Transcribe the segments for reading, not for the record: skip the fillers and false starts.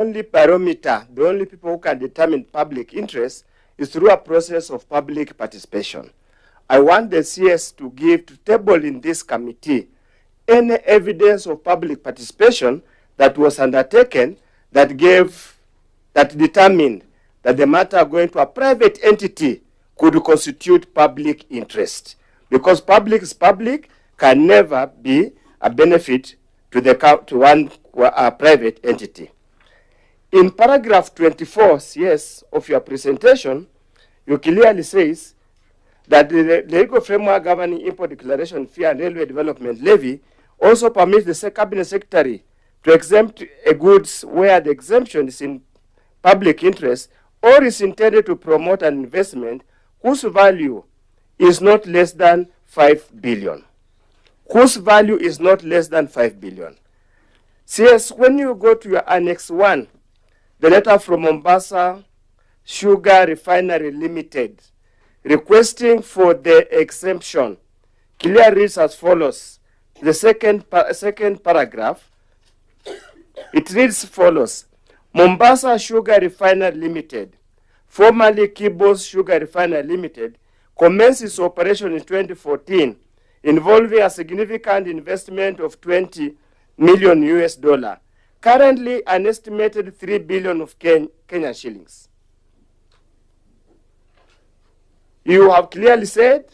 only barometer, the only people who can determine public interest is through a process of public participation. I want the CS to give, to table in this committee, any evidence of public participation that was undertaken that determined that the matter going to a private entity could constitute public interest. Because public is public, can never be a benefit to one private entity. In paragraph 24, CS, of your presentation, you clearly says that the legal framework governing import declaration fee and railway development levy also permits the cabinet secretary to exempt goods where the exemption is in public interest or is intended to promote an investment whose value is not less than 5 billion. Whose value is not less than 5 billion. CS, when you go to your Annex 1, the letter from Mombasa Sugar Refinery Limited requesting for the exemption clearly reads as follows. The second paragraph, it reads as follows. Mombasa Sugar Refinery Limited, formerly Kibos Sugar Refinery Limited, commenced its operation in 2014, involving a significant investment of 20 million US dollar. Currently, an estimated 3 billion of Kenyan shillings. You have clearly said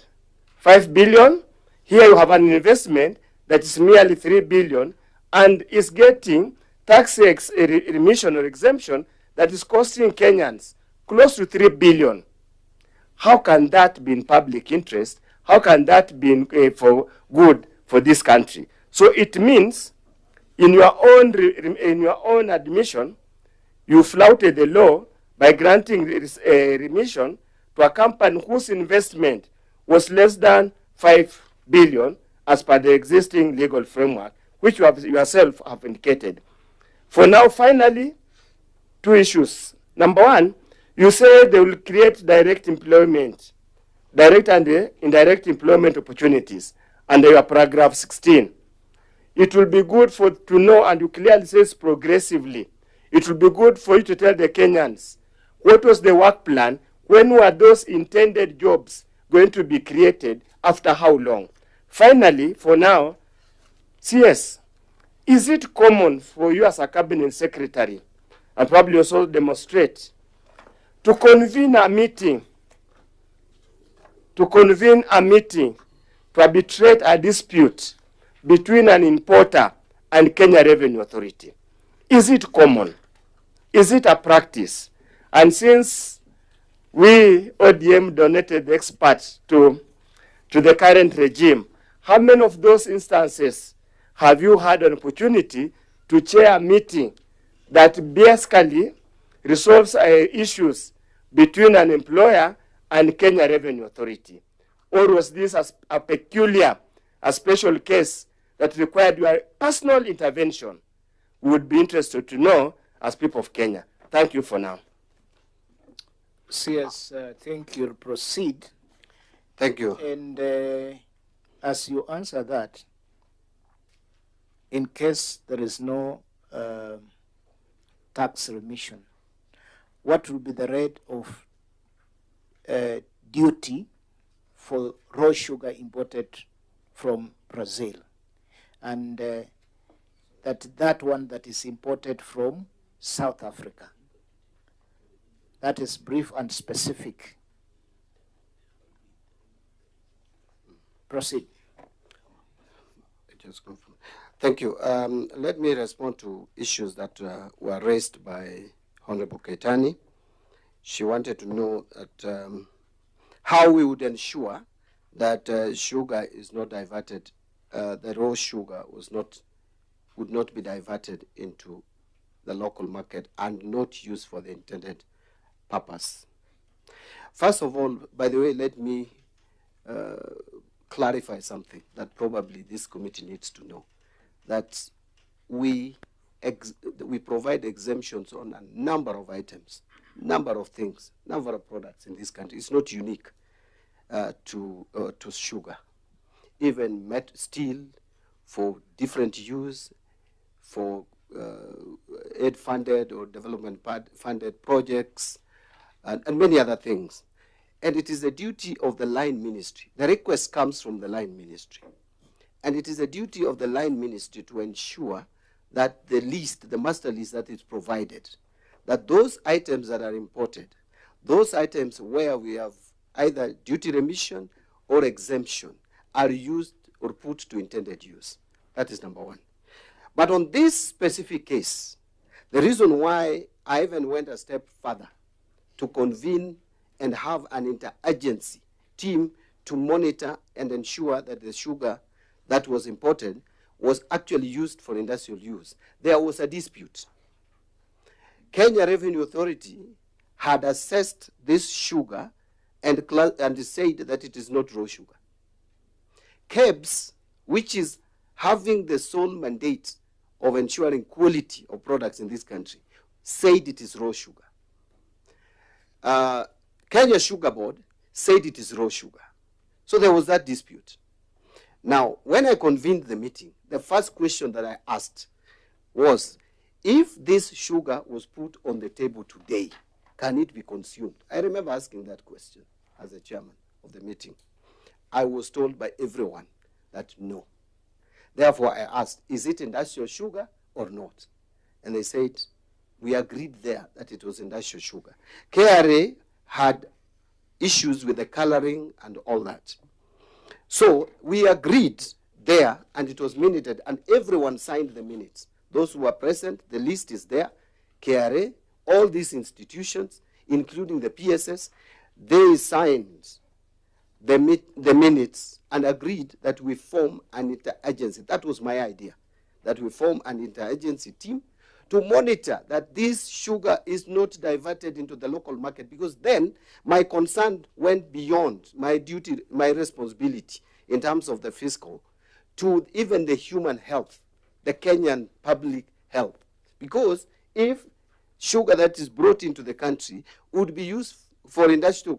5 billion. Here you have an investment that is merely 3 billion and is getting tax remission or exemption that is costing Kenyans close to 3 billion. How can that be in public interest? How can that be for good for this country? So it means in your own admission, you flouted the law by granting remission to a company whose investment was less than 5 billion as per the existing legal framework, which you have yourself have indicated. For now, finally, two issues. Number one, you say they will create direct employment, direct and indirect employment opportunities under your paragraph 16. It will be good to know, and you clearly says progressively, it will be good for you to tell the Kenyans what was the work plan, when were those intended jobs going to be created, after how long. Finally, for now, CS, is it common for you as a cabinet secretary, and probably also demonstrate, to convene a meeting to arbitrate a dispute between an importer and Kenya Revenue Authority? Is it common? Is it a practice? And since we, ODM, donated the experts to the current regime, how many of those instances have you had an opportunity to chair a meeting that basically resolves issues between an employer and Kenya Revenue Authority? Or was this a special case that required your personal intervention? We would be interested to know as people of Kenya. Thank you for now. CS, thank you. Proceed. Thank you. And as you answer that, in case there is no tax remission, what will be the rate of duty for raw sugar imported from Brazil? And that one that is imported from South Africa. That is brief and specific. Proceed. Thank you. Let me respond to issues that were raised by Honorable Keitani. She wanted to know that how we would ensure that sugar is not diverted, the raw sugar would not be diverted into the local market and not used for the intended purpose. First of all, by the way, let me clarify something that probably this committee needs to know, that we provide exemptions on a number of items, number of things, number of products in this country. It's not unique to sugar. Even steel for different use, for aid-funded or development-funded projects, and many other things. And it is the duty of the line ministry. The request comes from the line ministry. And it is the duty of the line ministry to ensure that the list, the master list that is provided, that those items that are imported, those items where we have either duty remission or exemption, are used or put to intended use. That is number one. But on this specific case, the reason why I even went a step further to convene and have an interagency team to monitor and ensure that the sugar that was imported was actually used for industrial use. There was a dispute. Kenya Revenue Authority had assessed this sugar and said that it is not raw sugar. KEBS, which is having the sole mandate of ensuring quality of products in this country, said it is raw sugar. Kenya Sugar Board said it is raw sugar. So there was that dispute. Now, when I convened the meeting, the first question that I asked was, if this sugar was put on the table today, can it be consumed? I remember asking that question as the chairman of the meeting. I was told by everyone that no. Therefore, I asked, is it industrial sugar or not? And they said, we agreed there that it was industrial sugar. KRA had issues with the coloring and all that. So we agreed there, and it was minuted, and everyone signed the minutes. Those who were present, the list is there. KRA, all these institutions, including the PSS, they signed the minutes and agreed that we form an interagency. That was my idea, that we form an interagency team to monitor that this sugar is not diverted into the local market, because then my concern went beyond my duty, my responsibility in terms of the fiscal, to even the human health, the Kenyan public health. Because if sugar that is brought into the country would be used for industrial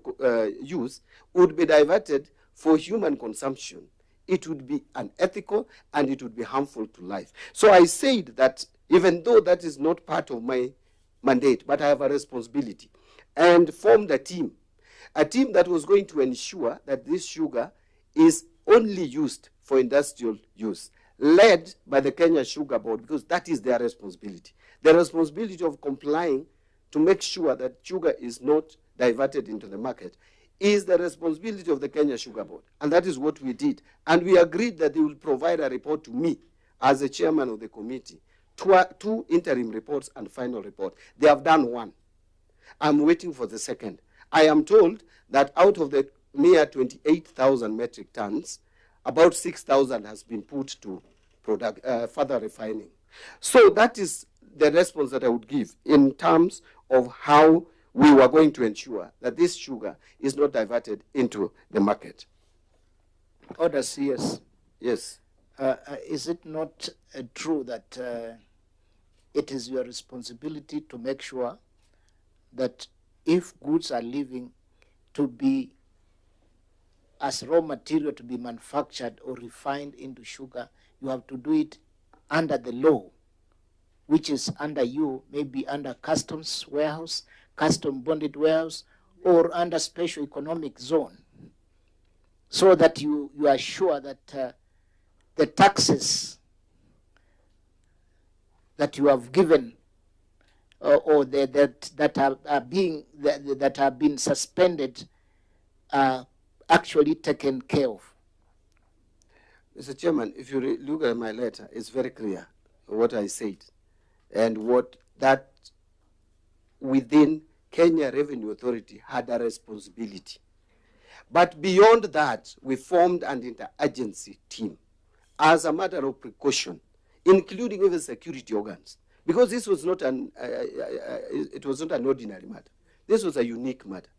use, would be diverted for human consumption, it would be unethical and it would be harmful to life. So I said that even though that is not part of my mandate, but I have a responsibility, and formed a team that was going to ensure that this sugar is only used for industrial use, led by the Kenya Sugar Board, because that is their responsibility. The responsibility of complying to make sure that sugar is not diverted into the market is the responsibility of the Kenya Sugar Board. And that is what we did. And we agreed that they will provide a report to me as the chairman of the committee, two interim reports and final report. They have done one. I'm waiting for the second. I am told that out of the mere 28,000 metric tons, about 6,000 has been put to further refining. So that is the response that I would give in terms of how we were going to ensure that this sugar is not diverted into the market. Order CS. Yes. Is it not true that it is your responsibility to make sure that if goods are leaving to be as raw material to be manufactured or refined into sugar, you have to do it under the law, which is under you, maybe under customs warehouse, custom bonded warehouse, or under special economic zone, so that you are sure that the taxes that you have given or that are being suspended are actually taken care of. Mr. Chairman, if you look at my letter, it's very clear what I said and what that within Kenya Revenue Authority had a responsibility. But beyond that, we formed an interagency team as a matter of precaution, including even security organs, because this was not it was not an ordinary matter. This was a unique matter,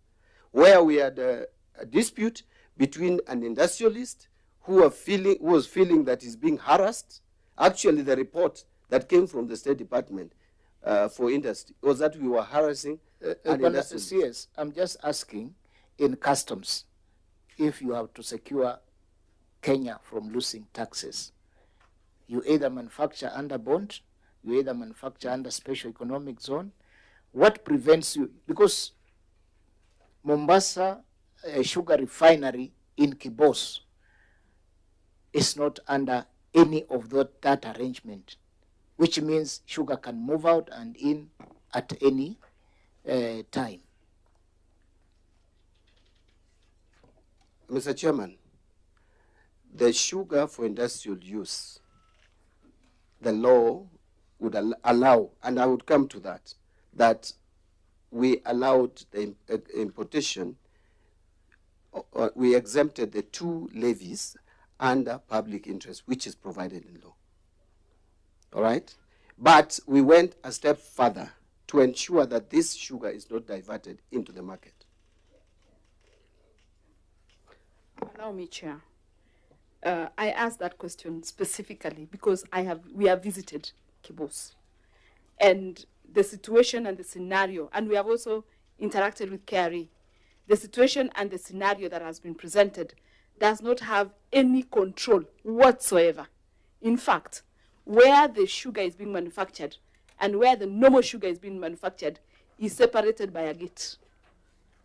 where we had a dispute between an industrialist who was feeling that he's being harassed. Actually, the report that came from the State Department for Industry was that we were harassing an industrialist. Yes, I'm just asking, in customs, if you have to secure Kenya from losing taxes, you either manufacture under bond you either manufacture under special economic zone. What prevents you? Because Mombasa sugar refinery in Kibos is not under any of that arrangement, which means sugar can move out and in at any time. Mr. Chairman, the sugar for industrial use, the law would allow, and I would come to that, that we allowed the importation, we exempted the 2 levies under public interest, which is provided in law. All right? But we went a step further to ensure that this sugar is not diverted into the market. Allow me, Chair. I asked that question specifically because we have visited Kibos. And the situation and the scenario, and we have also interacted with KRA. The situation and the scenario that has been presented does not have any control whatsoever. In fact, where the sugar is being manufactured and where the normal sugar is being manufactured is separated by a gate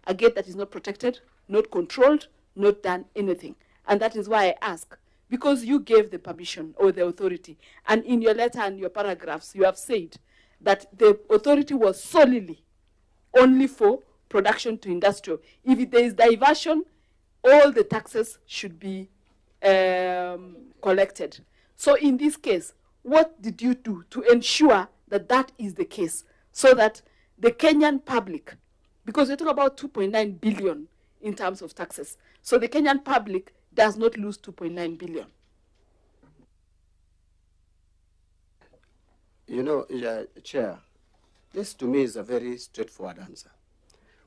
that is not protected, not controlled, not done anything. And that is why I ask, because you gave the permission or the authority, and in your letter and your paragraphs, you have said that the authority was solely only for production to industrial. If there is diversion, all the taxes should be collected. So in this case, what did you do to ensure that that is the case, so that the Kenyan public, because we're talking about 2.9 billion in terms of taxes, so the Kenyan public does not lose 2.9 billion? You know, Chair, this to me is a very straightforward answer.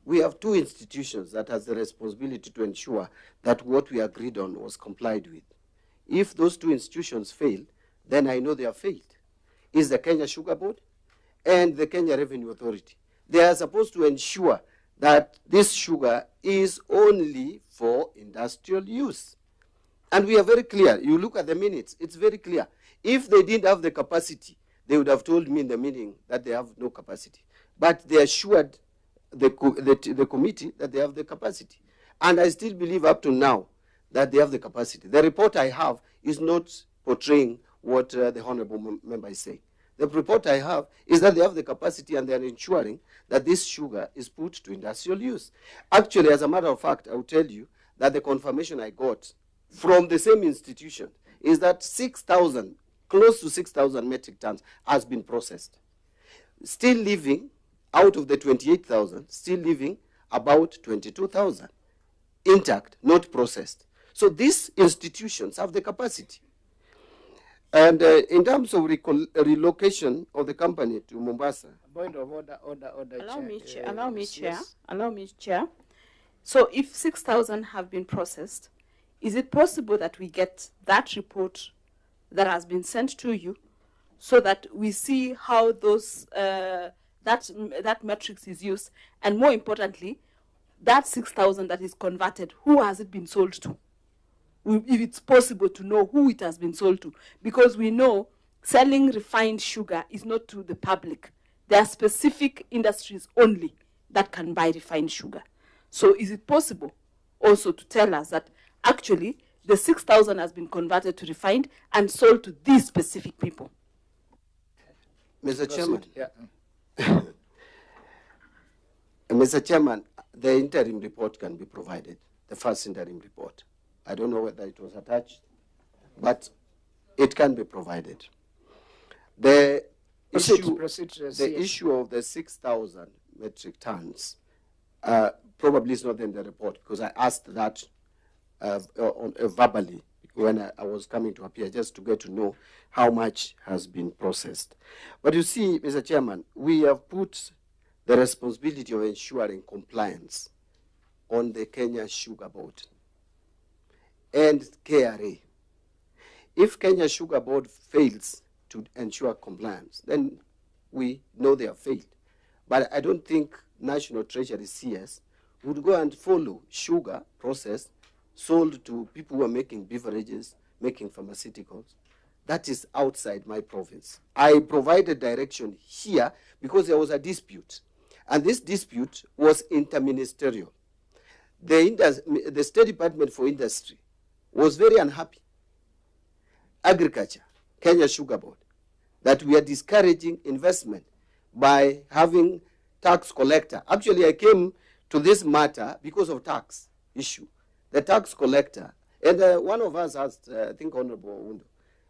We have 2 institutions that has the responsibility to ensure that what we agreed on was complied with. If those 2 institutions fail, then I know they have failed. It's the Kenya Sugar Board and the Kenya Revenue Authority. They are supposed to ensure that this sugar is only for industrial use. And we are very clear. You look at the minutes, it's very clear. If they didn't have the capacity, they would have told me in the meeting that they have no capacity. But they assured the committee that they have the capacity. And I still believe up to now that they have the capacity. The report I have is not portraying what the honorable member is saying. The report I have is that they have the capacity and they are ensuring that this sugar is put to industrial use. Actually, as a matter of fact, I will tell you that the confirmation I got from the same institution is that 6,000, close to 6,000 metric tons has been processed. Still leaving, out of the 28,000, still leaving about 22,000 intact, not processed. So these institutions have the capacity. And in terms of relocation of the company to Mombasa. Point of order, Allow me, Chair. Yes. Allow me, Chair. So if 6,000 have been processed, is it possible that we get that report that has been sent to you so that we see how those that matrix is used, and more importantly, that 6,000 that is converted, who has it been sold to? If it's possible to know who it has been sold to, because we know selling refined sugar is not to the public. There are specific industries only that can buy refined sugar. So is it possible also to tell us that actually the 6,000 has been converted to refined and sold to these specific people? Mr. Chairman. Yeah. Mr. Chairman, the interim report can be provided, the first interim report. I don't know whether it was attached, but it can be provided. The issue of the 6,000 metric tons probably is not in the report, because I asked that verbally when I was coming to appear, just to get to know how much has been processed. But you see, Mr. Chairman, we have put the responsibility of ensuring compliance on the Kenya Sugar Board and KRA. If Kenya Sugar Board fails to ensure compliance, then we know they have failed. But I don't think National Treasury CS would go and follow sugar processed, sold to people who are making beverages, making pharmaceuticals, that is outside my province. I provided direction here because there was a dispute. And this dispute was interministerial. The State Department for Industry was very unhappy. Agriculture, Kenya Sugar Board, that we are discouraging investment by having tax collector. Actually, I came to this matter because of tax issue. The tax collector, and one of us asked, I think Honorable Wundo,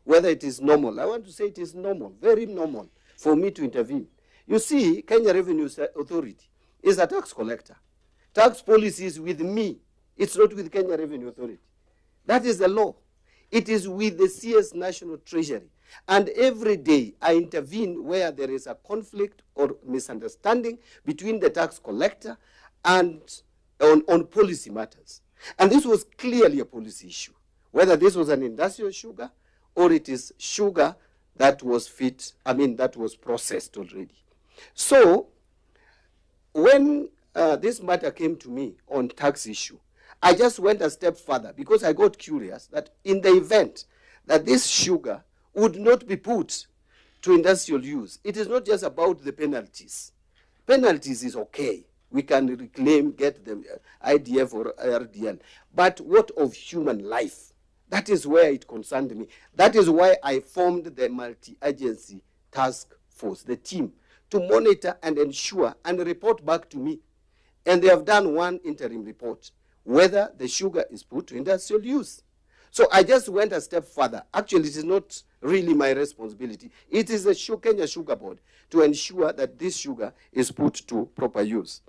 whether it is normal. I want to say it is normal, very normal, for me to intervene. You see, Kenya Revenue Authority is a tax collector. Tax policy is with me. It's not with Kenya Revenue Authority. That is the law. It is with the CS National Treasury. And every day I intervene where there is a conflict or misunderstanding between the tax collector and on policy matters. And this was clearly a policy issue, whether this was an industrial sugar or it is sugar that was that was processed already. So when this matter came to me on tax issue, I just went a step further because I got curious that in the event that this sugar would not be put to industrial use, it is not just about the penalties. Penalties is okay. We can reclaim, get the IDF or RDL. But what of human life? That is where it concerned me. That is why I formed the multi-agency task force, the team, to monitor and ensure and report back to me. And they have done one interim report, whether the sugar is put to industrial use. So I just went a step further. Actually, it is not really my responsibility. It is the Kenya Sugar Board to ensure that this sugar is put to proper use.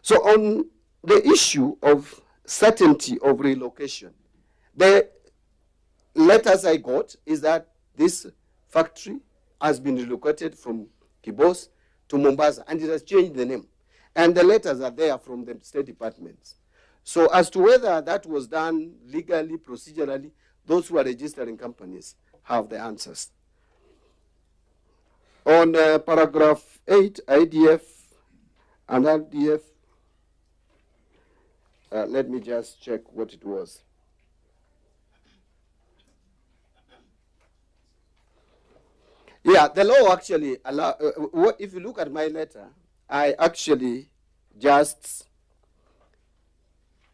So on the issue of certainty of relocation, the letters I got is that this factory has been relocated from Kibos to Mombasa, and it has changed the name. And the letters are there from the State Departments. So as to whether that was done legally, procedurally, those who are registering companies have the answers. On paragraph 8, IDF and RDF, let me just check what it was. Yeah, the law actually allow. If you look at my letter, I actually just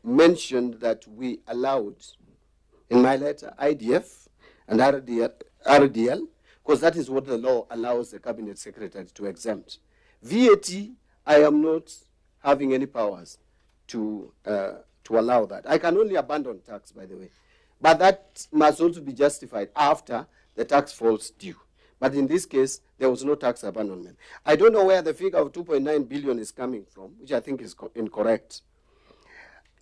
mentioned that we allowed in my letter IDF and RDL, because that is what the law allows the cabinet secretary to exempt. VAT, I am not having any powers to allow that. I can only abandon tax, by the way, but that must also be justified after the tax falls due. But in this case, there was no tax abandonment. I don't know where the figure of 2.9 billion is coming from, which I think is incorrect.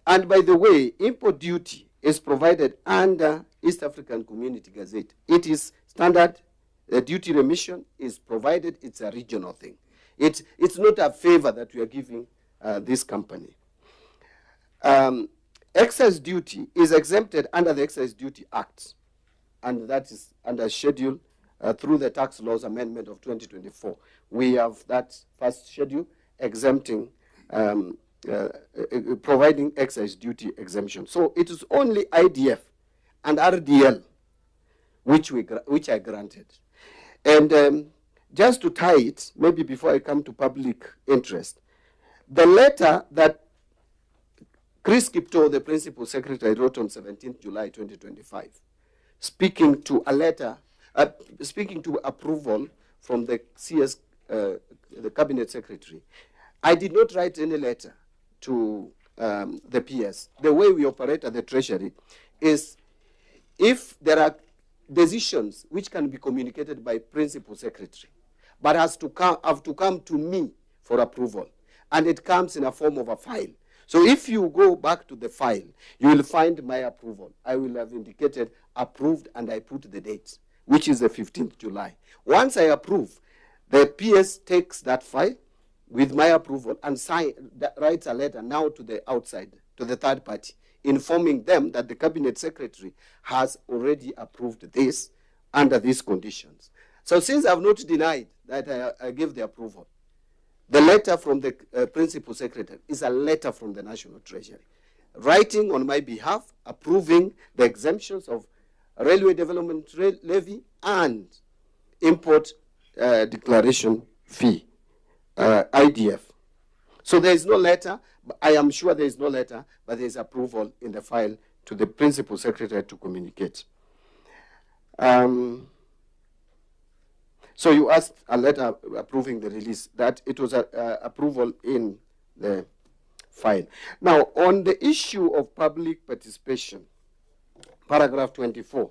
And by the way, import duty is provided under East African Community Gazette. It is standard. The duty remission is provided. It's a regional thing. It's not a favor that we are giving this company. Excise duty is exempted under the Excise Duty Act, and that is under schedule through the Tax Laws Amendment of 2024. We have that first schedule exempting, providing excise duty exemption. So it is only IDF and RDL which I granted. And just to tie it, maybe before I come to public interest, the letter that Chris Kipto, the principal secretary, wrote on 17th July 2025, speaking to a letter, speaking to approval from the CS, the cabinet secretary. I did not write any letter to the PS. The way we operate at the Treasury is if there are decisions which can be communicated by principal secretary, but have to come to me for approval, and it comes in a form of a file. So if you go back to the file, you will find my approval. I will have indicated approved, and I put the date, which is the 15th July. Once I approve, the PS takes that file with my approval and writes a letter now to the outside, to the third party, informing them that the cabinet secretary has already approved this under these conditions. So since I've not denied that I give the approval, the letter from the principal secretary is a letter from the National Treasury, writing on my behalf, approving the exemptions of railway development levy and import declaration fee, IDF. So there is no letter. I am sure there is no letter, but there is approval in the file to the Principal Secretary to communicate. So you asked a letter approving the release, that it was approval in the file. Now, on the issue of public participation, paragraph 24,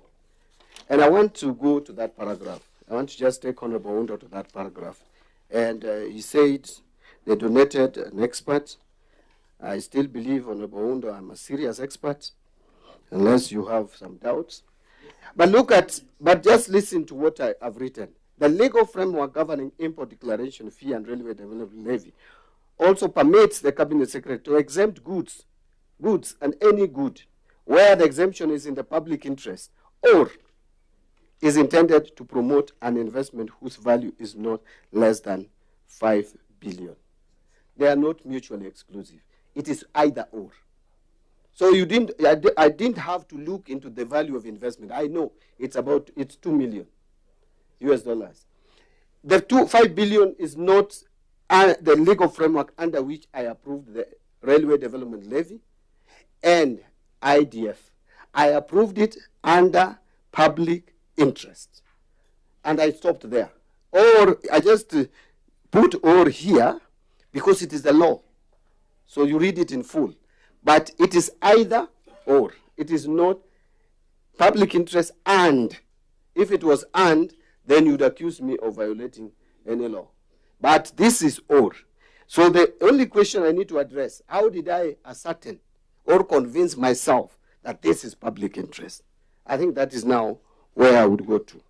and I want to go to that paragraph. I want to just take Honorable Undo to that paragraph. And he said they donated an expert. I still believe, Honorable Undo, I'm a serious expert, unless you have some doubts. But just listen to what I have written. The legal framework governing import declaration fee and railway development levy also permits the Cabinet Secretary to exempt goods and any good where the exemption is in the public interest or is intended to promote an investment whose value is not less than 5 billion. They are not mutually exclusive. It is either or. So I didn't have to look into the value of investment. I know it's 2 million US dollars. The 5 billion is not the legal framework under which I approved the railway development levy and IDF. I approved it under public interest. And I stopped there. Or I just put or here because it is the law. So you read it in full. But it is either or. It is not public interest and. If it was and, then you'd accuse me of violating any law. But this is or. So the only question I need to address, how did I ascertain or convince myself that this is public interest? I think that is now where I would go to.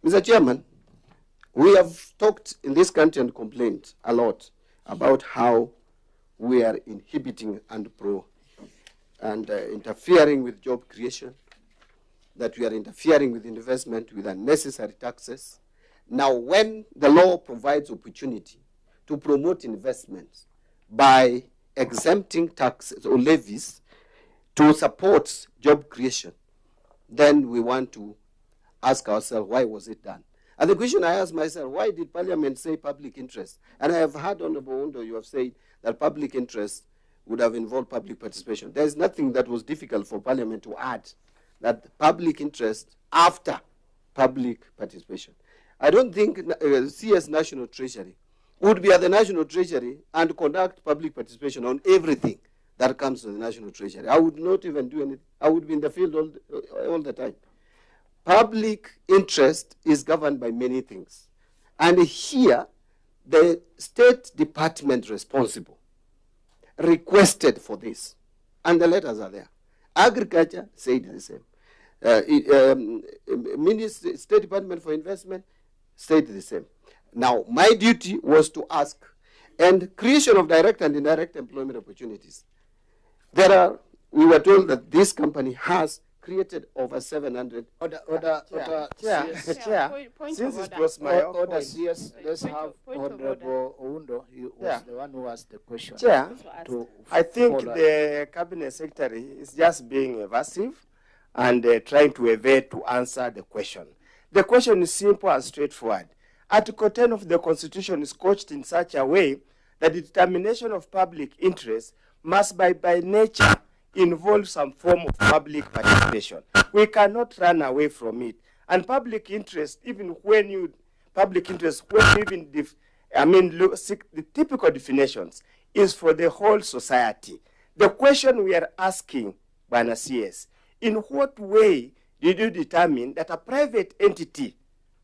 Mr. Chairman, we have talked in this country and complained a lot about how we are inhibiting and interfering with job creation, that we are interfering with investment with unnecessary taxes. Now, when the law provides opportunity to promote investments by exempting taxes or levies to support job creation, then we want to ask ourselves, why was it done? And the question I ask myself, why did Parliament say public interest? And I have heard, Honorable Undo, you have said that public interest would have involved public participation. There is nothing that was difficult for Parliament to add, that public interest after public participation. I don't think CS National Treasury would be at the National Treasury and conduct public participation on everything that comes to the National Treasury. I would not even do anything. I would be in the field all the time. Public interest is governed by many things. And here, the State Department responsible requested for this. And the letters are there. Agriculture said the same. State Department for Investment said the same. Now, my duty was to ask, and creation of direct and indirect employment opportunities. We were told that this company has created over 700. Chair, since it was my order, yes, let's have Honorable Undo. He was the one who asked the question. Chair, I think the Cabinet Secretary is just being evasive and trying to evade to answer the question. The question is simple and straightforward. Article 10 of the Constitution is couched in such a way that the determination of public interest must by nature involve some form of public participation. We cannot run away from it. And public interest, even when you seek the typical definitions, is for the whole society. The question we are asking, Bwana CS, in what way did you determine that a private entity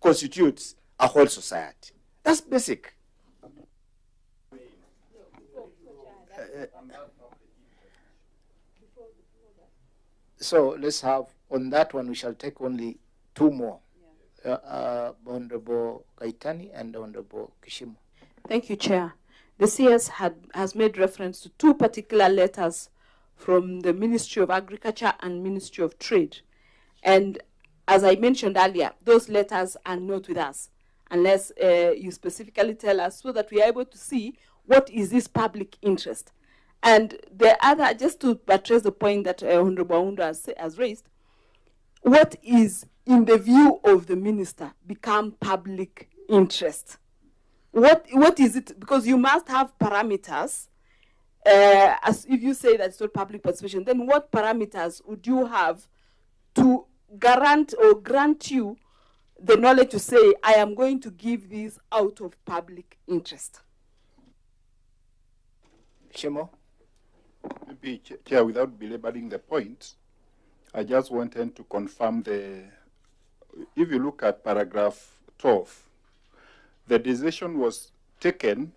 constitutes a whole society? That's basic. So let's have, on that one, we shall take only two more. Honorable Kaitani and Honorable Kishimu. Thank you, Chair. The CS has made reference to two particular letters from the Ministry of Agriculture and Ministry of Trade. And as I mentioned earlier, those letters are not with us, unless you specifically tell us so that we are able to see what is this public interest. And the other, just to buttress the point that Honorable Undo has raised, what is, in the view of the minister, become public interest? What is it? Because you must have parameters. As if you say that it's not public participation, then what parameters would you have to grant you the knowledge to say, I am going to give this out of public interest? Shemo? Maybe, Chair, without belaboring the point, I just wanted to confirm if you look at paragraph 12, the decision was taken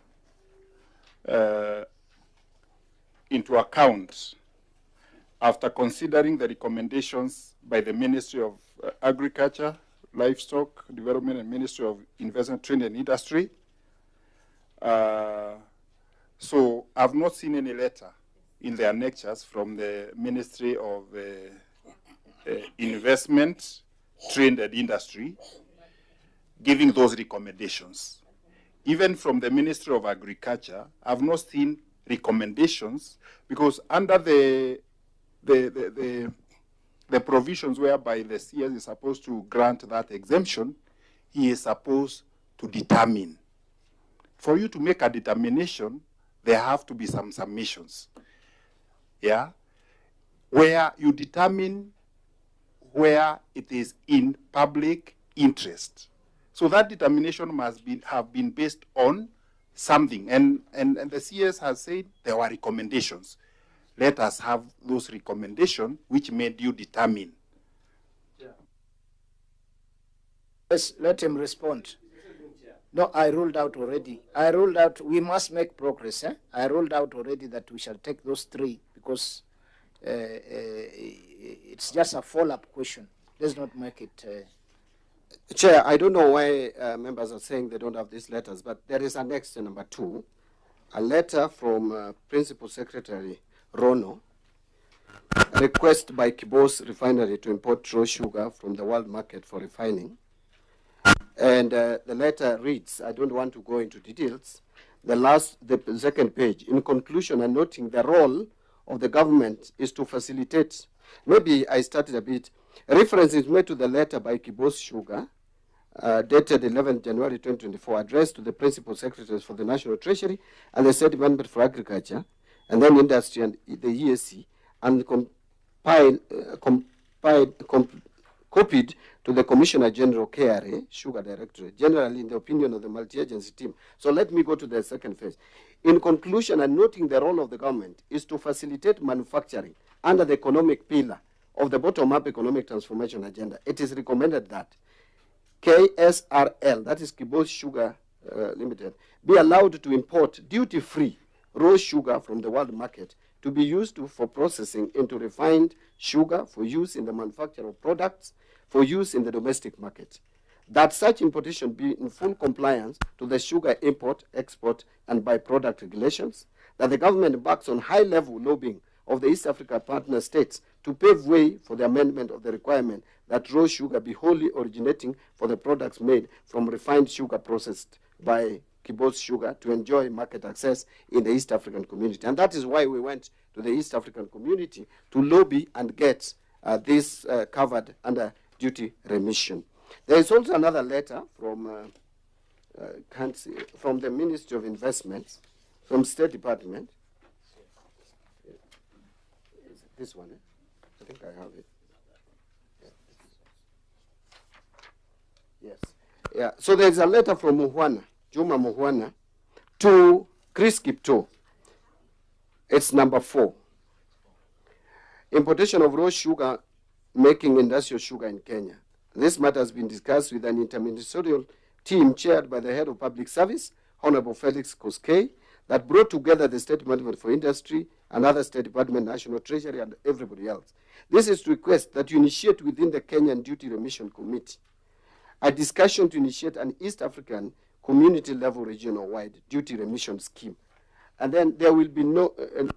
into account after considering the recommendations by the Ministry of Agriculture, Livestock Development, and Ministry of Investment, Trade and Industry. So I've not seen any letter in their annexures from the Ministry of Investment, Trade and Industry giving those recommendations. Even from the Ministry of Agriculture, I've not seen recommendations, because under the provisions whereby the CS is supposed to grant that exemption, he is supposed to determine. For you to make a determination, there have to be some submissions, yeah, where you determine where it is in public interest. So that determination must have been based on something, and the CS has said there were recommendations. Let us have those recommendations which made you determine. Yeah. Yes, let him respond. No, I ruled out already. I ruled out, we must make progress. I ruled out already that we shall take those three, because it's just a follow-up question. Let's not make it... Chair, I don't know why members are saying they don't have these letters, but there is an next number 2, a letter from Principal Secretary Rono, a request by Kibos Refinery to import raw sugar from the world market for refining. And the letter reads, I don't want to go into details, the second page, in conclusion and noting the role of the government is to facilitate, maybe I started a bit, reference is made to the letter by Kibos Sugar, dated 11 January 2024, addressed to the Principal Secretaries for the National Treasury and the State Department for Agriculture, and then Industry and the ESC, and copied to the Commissioner General KRA, Sugar Directorate, generally in the opinion of the multi-agency team. So let me go to the second phase. In conclusion, and noting the role of the government is to facilitate manufacturing under the economic pillar of the bottom-up economic transformation agenda, it is recommended that KSRL, that is Kibos Sugar Limited, be allowed to import duty-free raw sugar from the world market to be used for processing into refined sugar for use in the manufacture of products for use in the domestic market. That such importation be in full compliance to the sugar import, export, and byproduct regulations, that the government embarks on high-level lobbying of the East Africa partner states to pave way for the amendment of the requirement that raw sugar be wholly originating for the products made from refined sugar processed by Kibos Sugar to enjoy market access in the East African community. And that is why we went to the East African community to lobby and get this covered under duty remission. There is also another letter from, from the Ministry of Investments, from State Department. Is it this one? I think I have it. Yes. Yeah. So there is a letter from Muhwana, Juma Muhwana, to Chris Kipto. It's number 4. Importation of raw sugar, making industrial sugar in Kenya. This matter has been discussed with an interministerial team chaired by the head of public service, Honorable Felix Koskei, that brought together the State Department for Industry and other State Department, National Treasury, and everybody else. This is to request that you initiate within the Kenyan Duty Remission Committee a discussion to initiate an East African community-level regional-wide duty remission scheme. And then there will be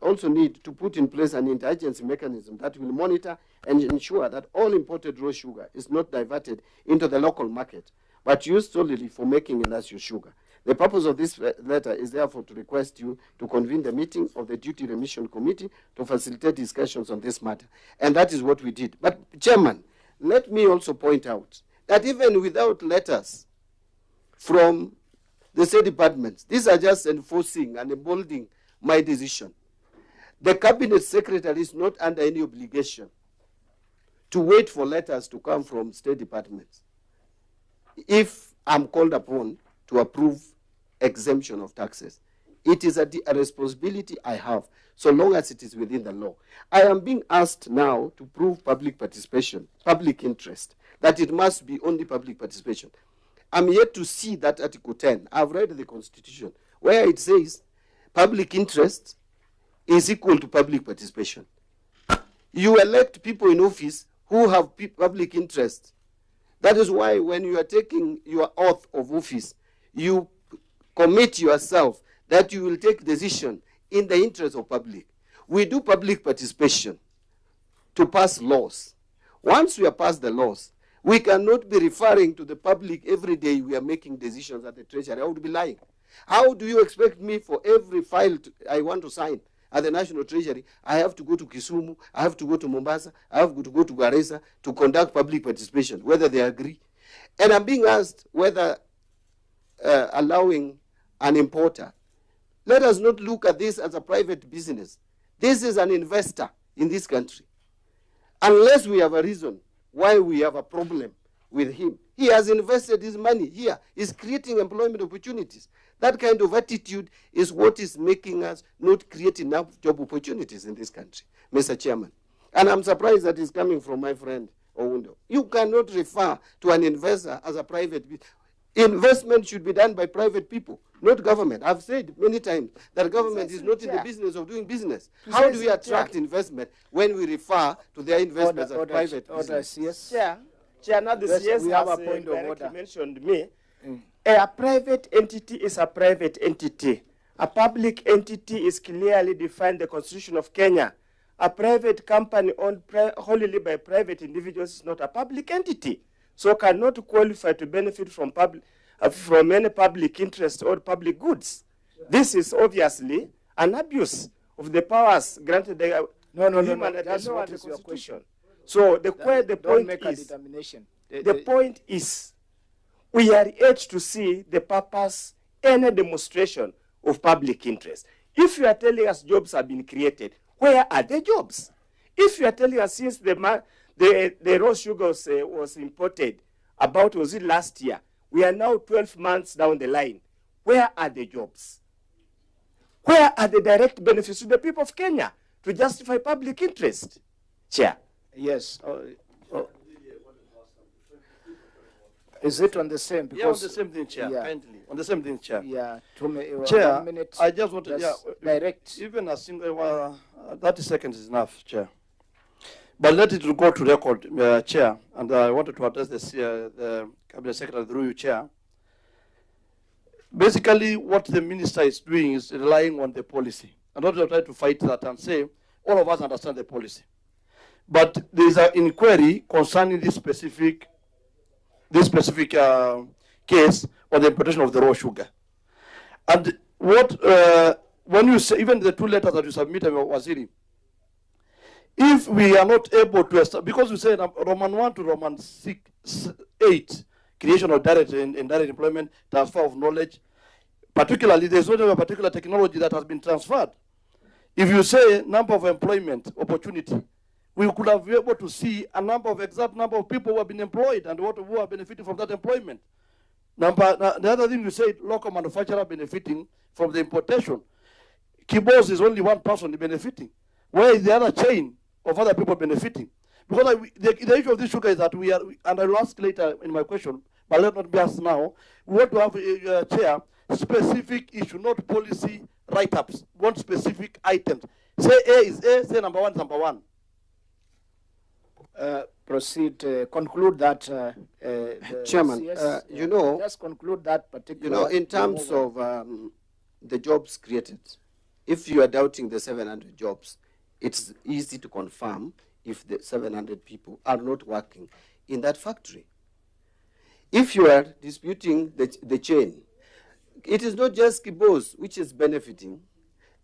also need to put in place an interagency mechanism that will monitor and ensure that all imported raw sugar is not diverted into the local market, but used solely for making industrial sugar. The purpose of this letter is therefore to request you to convene the meeting of the Duty Remission Committee to facilitate discussions on this matter. And that is what we did. But, Chairman, let me also point out that even without letters from the State Departments, these are just enforcing and emboldening my decision. The Cabinet Secretary is not under any obligation to wait for letters to come from State Departments if I'm called upon to approve exemption of taxes. It is a responsibility I have, so long as it is within the law. I am being asked now to prove public participation, public interest, that it must be only public participation. I'm yet to see that Article 10. I've read the Constitution, where it says public interest is equal to public participation. You elect people in office who have public interest. That is why when you are taking your oath of office, you commit yourself that you will take decision in the interest of public. We do public participation to pass laws. Once we have passed the laws, we cannot be referring to the public every day we are making decisions at the Treasury. I would be lying. How do you expect me for every file I want to sign at the National Treasury, I have to go to Kisumu, I have to go to Mombasa, I have to go to Garissa to conduct public participation, whether they agree? And I'm being asked whether allowing an importer. Let us not look at this as a private business. This is an investor in this country. Unless we have a reason why we have a problem with him. He has invested his money here. He's creating employment opportunities. That kind of attitude is what is making us not create enough job opportunities in this country, Mr. Chairman. And I'm surprised that it's coming from my friend, Owundo. You cannot refer to an investor as a private business. Investment should be done by private people, not government. I've said many times that government is not in the business of doing business. How do we attract investment when we refer to their investments as private business? Yes. Chair, now the CS we have has a point of order. mentioned me. A private entity is a private entity. A public entity is clearly defined in the Constitution of Kenya. A private company owned wholly by private individuals is not a public entity, so cannot qualify to benefit from any public interest or public goods. This is obviously an abuse of the powers granted the human That's law what and is your Constitution. So the point is, we are yet to see the purpose, any demonstration of public interest. If you are telling us jobs have been created, where are the jobs? If you are telling us since the raw sugar was imported, was it last year? We are now 12 months down the line. Where are the jobs? Where are the direct benefits to the people of Kenya to justify public interest? Chair. Yes. Is it on the same? Because, on the same thing, Chair. Kindly. On the same thing, Chair. Yeah. Chair, 1 minute. I just want to direct. Even a single 30 seconds is enough, Chair. But let it go to record, Chair. And I wanted to address the Cabinet Secretary through you, Chair. Basically, what the minister is doing is relying on the policy. And not try to fight that and say all of us understand the policy. But there is an inquiry concerning this specific case on the importation of the raw sugar. And what when you say, even the two letters that you submitted, Waziri, if we are not able to establish, because we say Roman 1 to Roman 8, creation of direct and indirect employment, transfer of knowledge, particularly there's not a particular technology that has been transferred. If you say number of employment opportunity, we could have been able to see a exact number of people who have been employed and who are benefiting from that employment. The other thing you said, local manufacturer benefiting from the importation. Kibos is only one person benefiting. Where is the other chain of other people benefiting? Because the issue of this sugar is that we are, and I will ask later in my question, but let not be asked now, we want to have a chair, specific issue, not policy write-ups, one specific items. Say A is A, say number 1 is number 1. Proceed, conclude that. Chairman, just conclude that particular. In terms of the jobs created, if you are doubting the 700 jobs, it's easy to confirm if the 700 people are not working in that factory. If you are disputing the chain, it is not just Kibos which is benefiting.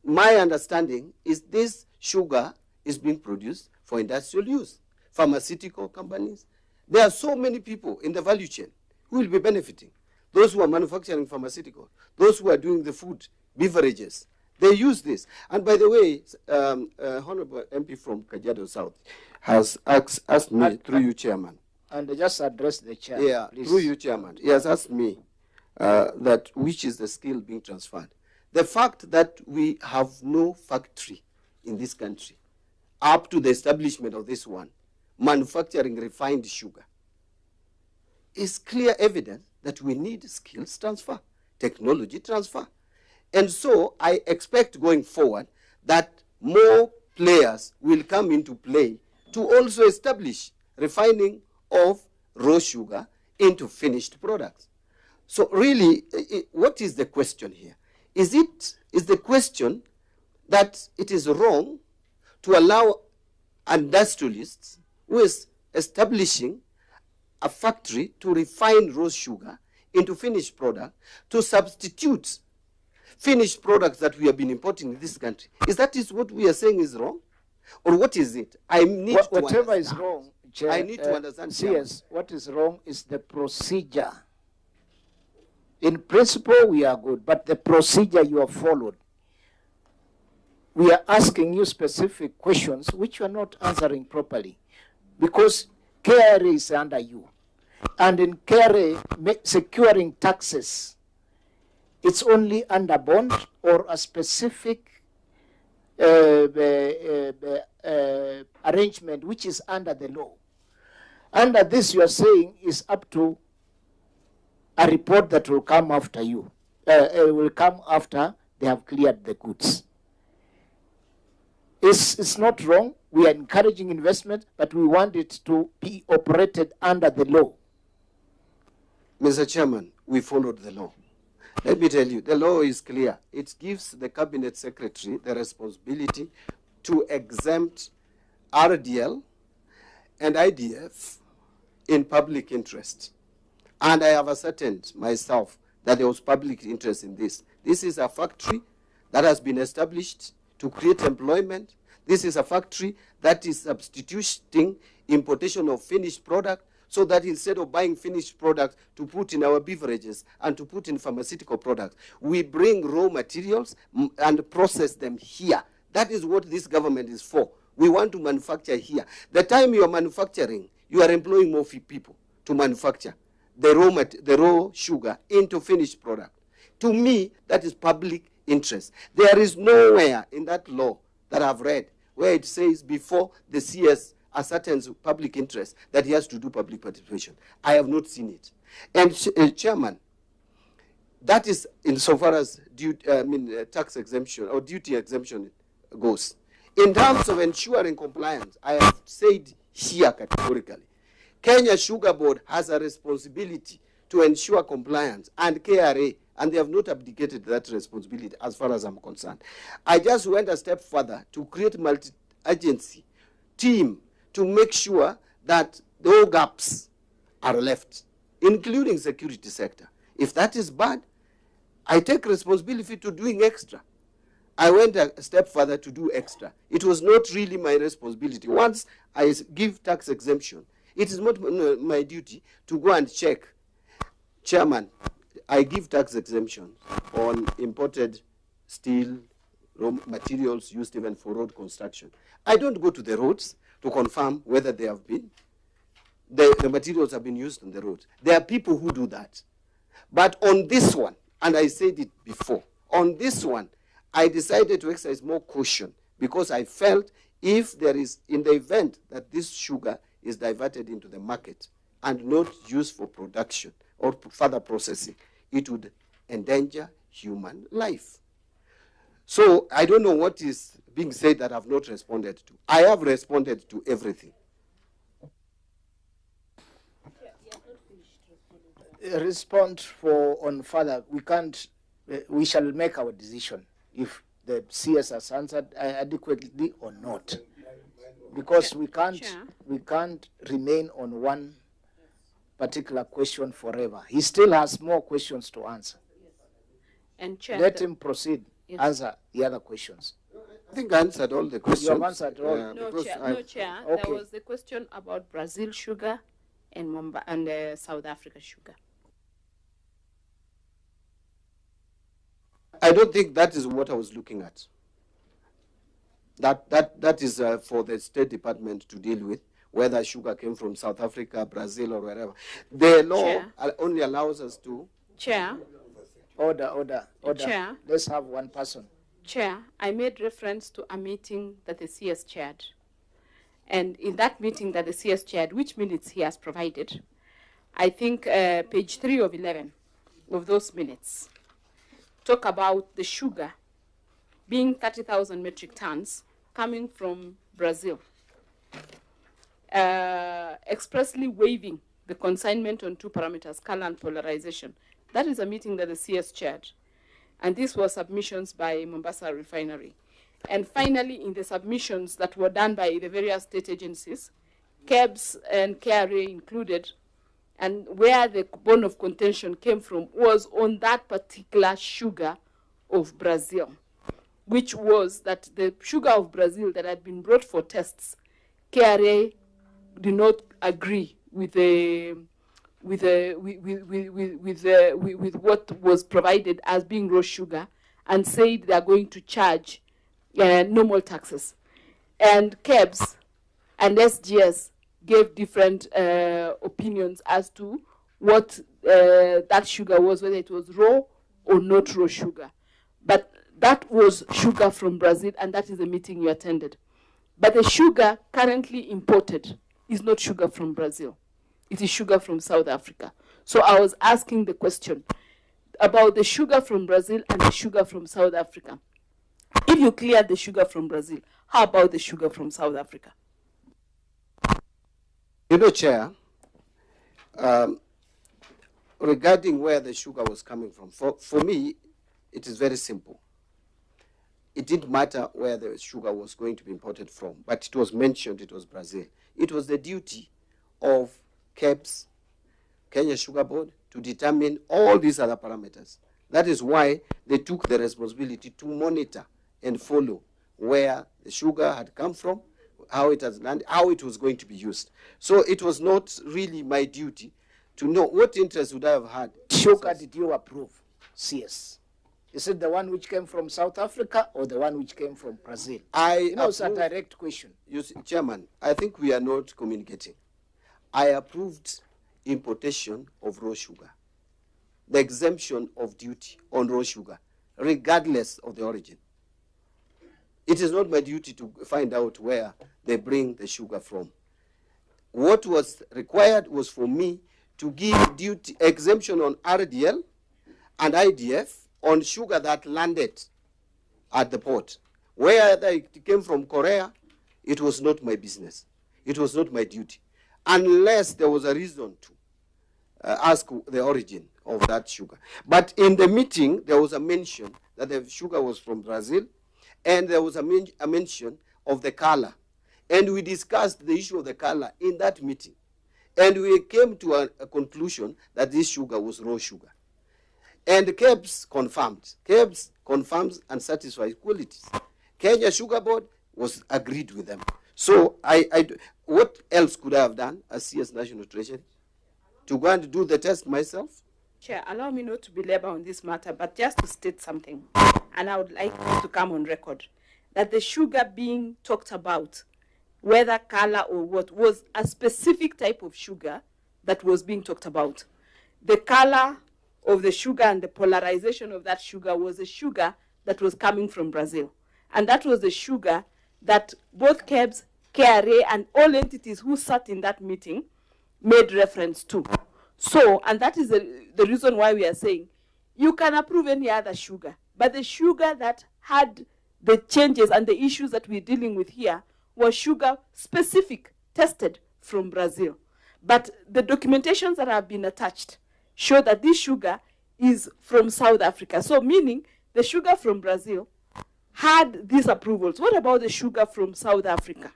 My understanding is this sugar is being produced for industrial use. Pharmaceutical companies, There are so many people in the value chain who will be benefiting. Those who are manufacturing pharmaceuticals, those who are doing the food, beverages, they use this. And by the way, Honorable MP from Kajiado South has asked me, through you, Chairman. And just address the chair, yeah, please. Through you, Chairman. He has asked me that which is the skill being transferred. The fact that we have no factory in this country up to the establishment of this one, manufacturing refined sugar, is clear evidence that we need skills transfer, technology transfer. And so I expect going forward that more players will come into play to also establish refining of raw sugar into finished products. So really, what is the question here? Is the question that it is wrong to allow industrialists who is establishing a factory to refine raw sugar into finished product to substitute finished products that we have been importing in this country? Is that what we are saying is wrong? Or what is it? I need to whatever understand. is wrong, Chair, I need to understand. CS, what is wrong is the procedure. In principle, we are good, but the procedure you have followed, we are asking you specific questions which you are not answering properly because KRA is under you. And in KRA, securing taxes, it's only under bond or a specific arrangement which is under the law. Under this, you are saying is up to a report that will come after you, will come after they have cleared the goods. It's not wrong. We are encouraging investment, but we want it to be operated under the law. Mr. Chairman, we followed the law. Let me tell you, the law is clear. It gives the Cabinet Secretary the responsibility to exempt RDL and IDF in public interest. And I have ascertained myself that there was public interest in this. This is a factory that has been established to create employment. This is a factory that is substituting importation of finished product so that instead of buying finished products to put in our beverages and to put in pharmaceutical products, we bring raw materials and process them here. That is what this government is for. We want to manufacture here. The time you are manufacturing, you are employing more people to manufacture the raw sugar into finished product. To me, that is public interest. There is nowhere in that law that I've read where it says before the CS ascertains public interest that he has to do public participation. I have not seen it. And Chairman, that is insofar as tax exemption or duty exemption goes. In terms of ensuring compliance, I have said here categorically, Kenya Sugar Board has a responsibility to ensure compliance, and KRA, and they have not abdicated that responsibility as far as I'm concerned. I just went a step further to create multi-agency team to make sure that no gaps are left, including security sector. If that is bad, I take responsibility to doing extra. I went a step further to do extra. It was not really my responsibility. Once I give tax exemption, it is not my duty to go and check. Chairman, I give tax exemption on imported steel, raw materials used even for road construction. I don't go to the roads to confirm whether they have been, the materials have been used on the roads. There are people who do that. But on this one, and I said it before, on this one, I decided to exercise more caution because I felt if there is, in the event that this sugar is diverted into the market and not used for production or further processing, it would endanger human life. So I don't know what is being said that I have not responded to. I have responded to everything. Respond on further. We can't. We shall make our decision if the CS has answered adequately or not, because we can't remain on one particular question forever. He still has more questions to answer. And Chair, let him proceed. Yes. Answer the other questions. I think I answered all the questions. You have answered all. No, Chair. Okay. There was the question about Brazil sugar and South Africa sugar. I don't think that is what I was looking at. That is for the State Department to deal with, whether sugar came from South Africa, Brazil, or wherever. The law only allows us to... Chair. Order. Chair. Let's have one person. Chair, I made reference to a meeting that the CS chaired. And in that meeting that the CS chaired, which minutes he has provided, I think page 3 of 11 of those minutes talk about the sugar being 30,000 metric tons coming from Brazil, expressly waiving the consignment on 2 parameters, color and polarization. That is a meeting that the CS chaired. And this was submissions by Mombasa Refinery. And finally, in the submissions that were done by the various state agencies, KEBS and KRA included, and where the bone of contention came from was on that particular sugar of Brazil, which was that the sugar of Brazil that had been brought for tests, KRA did not agree with what was provided as being raw sugar, and said they are going to charge normal taxes. And KEBS and SGS gave different opinions as to what that sugar was, whether it was raw or not raw sugar. But that was sugar from Brazil, and that is the meeting you attended. But the sugar currently imported is not sugar from Brazil. It is sugar from South Africa. So I was asking the question about the sugar from Brazil and the sugar from South Africa. If you cleared the sugar from Brazil, how about the sugar from South Africa? You know, Chair, regarding where the sugar was coming from, for me, it is very simple. It didn't matter where the sugar was going to be imported from, but it was mentioned it was Brazil. It was the duty of KEBS, Kenya Sugar Board, to determine all these other parameters. That is why they took the responsibility to monitor and follow where the sugar had come from, how it has landed, how it was going to be used. So it was not really my duty to know what interest would I have had. Sugar did you approve? CS. Is it the one which came from South Africa or the one which came from Brazil? It's a direct question. You see, Chairman, I think we are not communicating. I approved importation of raw sugar, the exemption of duty on raw sugar, regardless of the origin. It is not my duty to find out where they bring the sugar from. What was required was for me to give duty exemption on RDL and IDF on sugar that landed at the port. Whether it came from Korea, it was not my business. It was not my duty, unless there was a reason to ask the origin of that sugar. But in the meeting, there was a mention that the sugar was from Brazil, and there was a mention of the color. And we discussed the issue of the color in that meeting. And we came to a conclusion that this sugar was raw sugar. And KEBS confirmed. KEBS confirms and satisfies qualities. Kenya Sugar Board was agreed with them. So what else could I have done as CS National Treasury? To go and do the test myself? Chair, allow me not to belabor on this matter, but just to state something, and I would like this to come on record, that the sugar being talked about, whether color or what, was a specific type of sugar that was being talked about. The color of the sugar and the polarization of that sugar was a sugar that was coming from Brazil. And that was the sugar that both KEBS, KRA, and all entities who sat in that meeting made reference to. So, and that is the reason why we are saying, you can approve any other sugar, but the sugar that had the changes and the issues that we're dealing with here was sugar specific, tested from Brazil. But the documentations that have been attached show that this sugar is from South Africa. So meaning the sugar from Brazil had these approvals. What about the sugar from South Africa?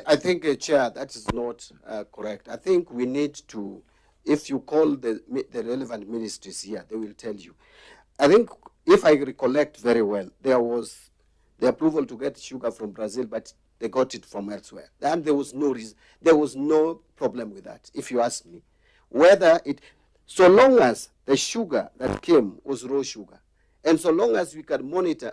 I think, Chair, that is not correct. I think we need to, if you call the relevant ministries here, they will tell you. I think, if I recollect very well, there was the approval to get sugar from Brazil, but They got it from elsewhere. And there was no reason, there was no problem with that, if you ask me. Whether it, so long as the sugar that came was raw sugar, and so long as we could monitor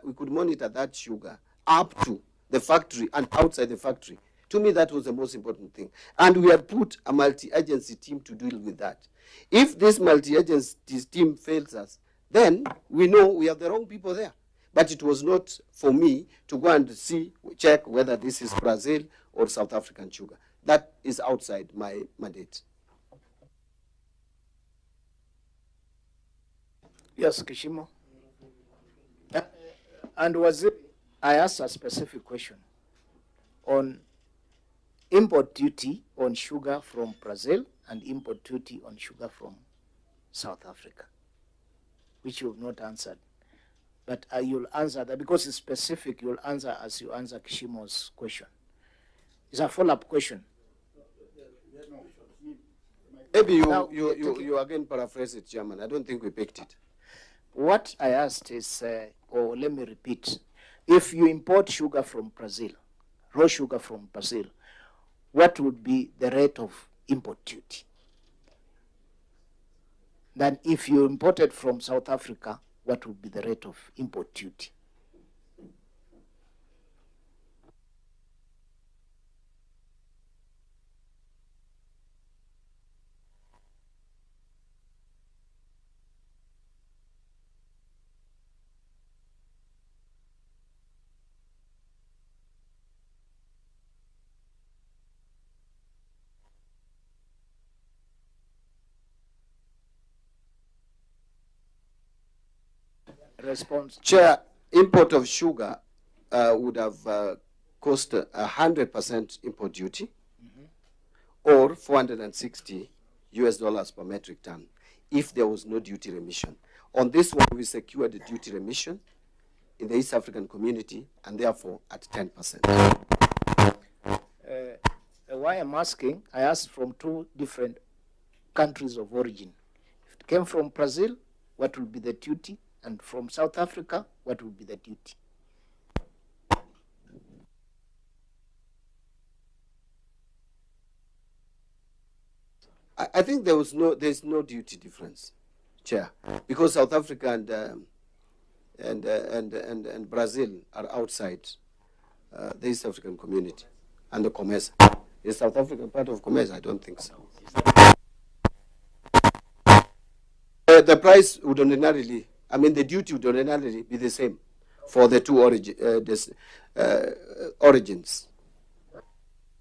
that sugar up to the factory and outside the factory, to me that was the most important thing. And we had put a multi-agency team to deal with that. If this multi-agency team fails us, then we know we have the wrong people there. But it was not for me to go and check whether this is Brazil or South African sugar. That is outside my mandate. Yes, Kishimo. And I asked a specific question on import duty on sugar from Brazil and import duty on sugar from South Africa, which you have not answered. But you'll answer that because it's specific. You'll answer as you answer Kishimo's question. It's a follow-up question. Maybe you again paraphrase it, Chairman. I don't think we picked it. What I asked is, or let me repeat, if you import sugar from Brazil, raw sugar from Brazil, what would be the rate of import duty? Then if you import it from South Africa, what would be the rate of import duty? Response. Chair, import of sugar would have cost 100% import duty, or 460 US dollars per metric ton if there was no duty remission. On this one, we secured the duty remission in the East African community, and therefore at 10%. Why I'm asking, I asked from two different countries of origin. If it came from Brazil, what will be the duty? And from South Africa, what would be the duty? I think there's no duty difference, Chair, because South Africa and Brazil are outside the East African community and the COMESA. Is South Africa part of COMESA? I don't think so. The price would ordinarily, the duty would ordinarily be the same for the two origins.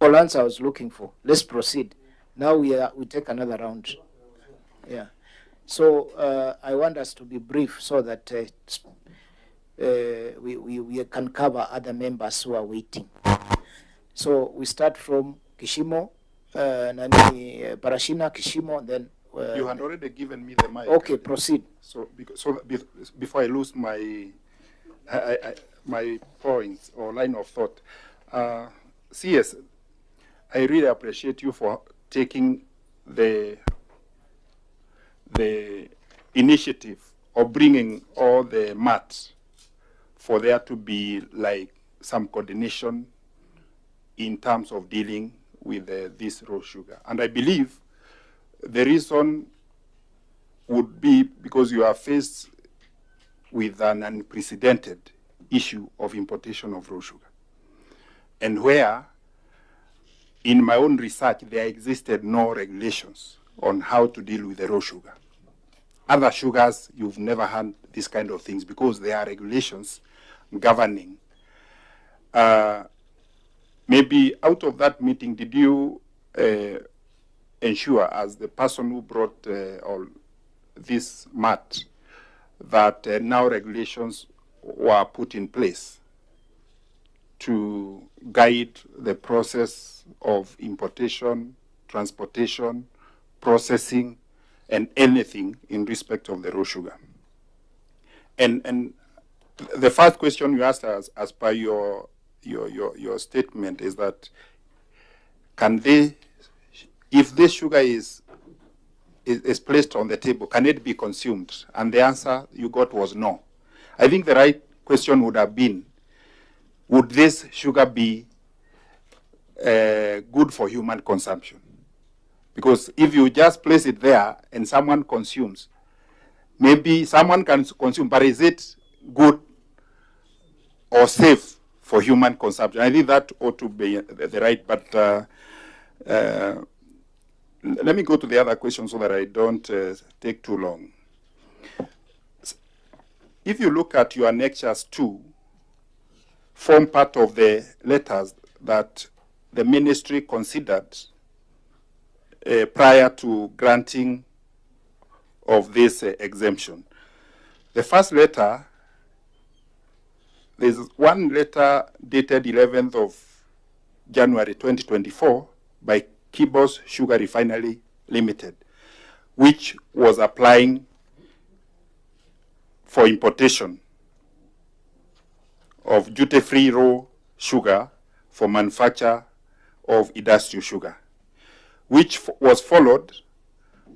All answer I was looking for. Let's proceed. Now we take another round. Yeah. So I want us to be brief so that we can cover other members who are waiting. So we start from Kishimo, Parashina, Kishimo, then. You had already given me the mic. Okay, proceed. So before I lose my my points or line of thought, CS, I really appreciate you for taking the initiative of bringing all the maths for there to be like some coordination in terms of dealing with this raw sugar. And I believe the reason would be because you are faced with an unprecedented issue of importation of raw sugar. And where, in my own research, there existed no regulations on how to deal with the raw sugar. Other sugars, you've never had these kind of things because there are regulations governing. Maybe out of that meeting, did you ensure, as the person who brought all this math, that now regulations were put in place to guide the process of importation, transportation, processing, and anything in respect of the raw sugar? And the first question you asked us, as per your statement, is that can they, if this sugar is placed on the table, can it be consumed? And the answer you got was no. I think the right question would have been, would this sugar be good for human consumption. Because if you just place it there and someone consumes, maybe someone can consume, but is it good or safe for human consumption? I think that ought to be the right, but let me go to the other question so that I don't take too long. If you look at your annexures 2, form part of the letters that the ministry considered prior to granting of this exemption. The first letter, there's one letter dated 11th of January 2024 by Kibos Sugar Refinery Limited, which was applying for importation of duty-free raw sugar for manufacture of industrial sugar, which was followed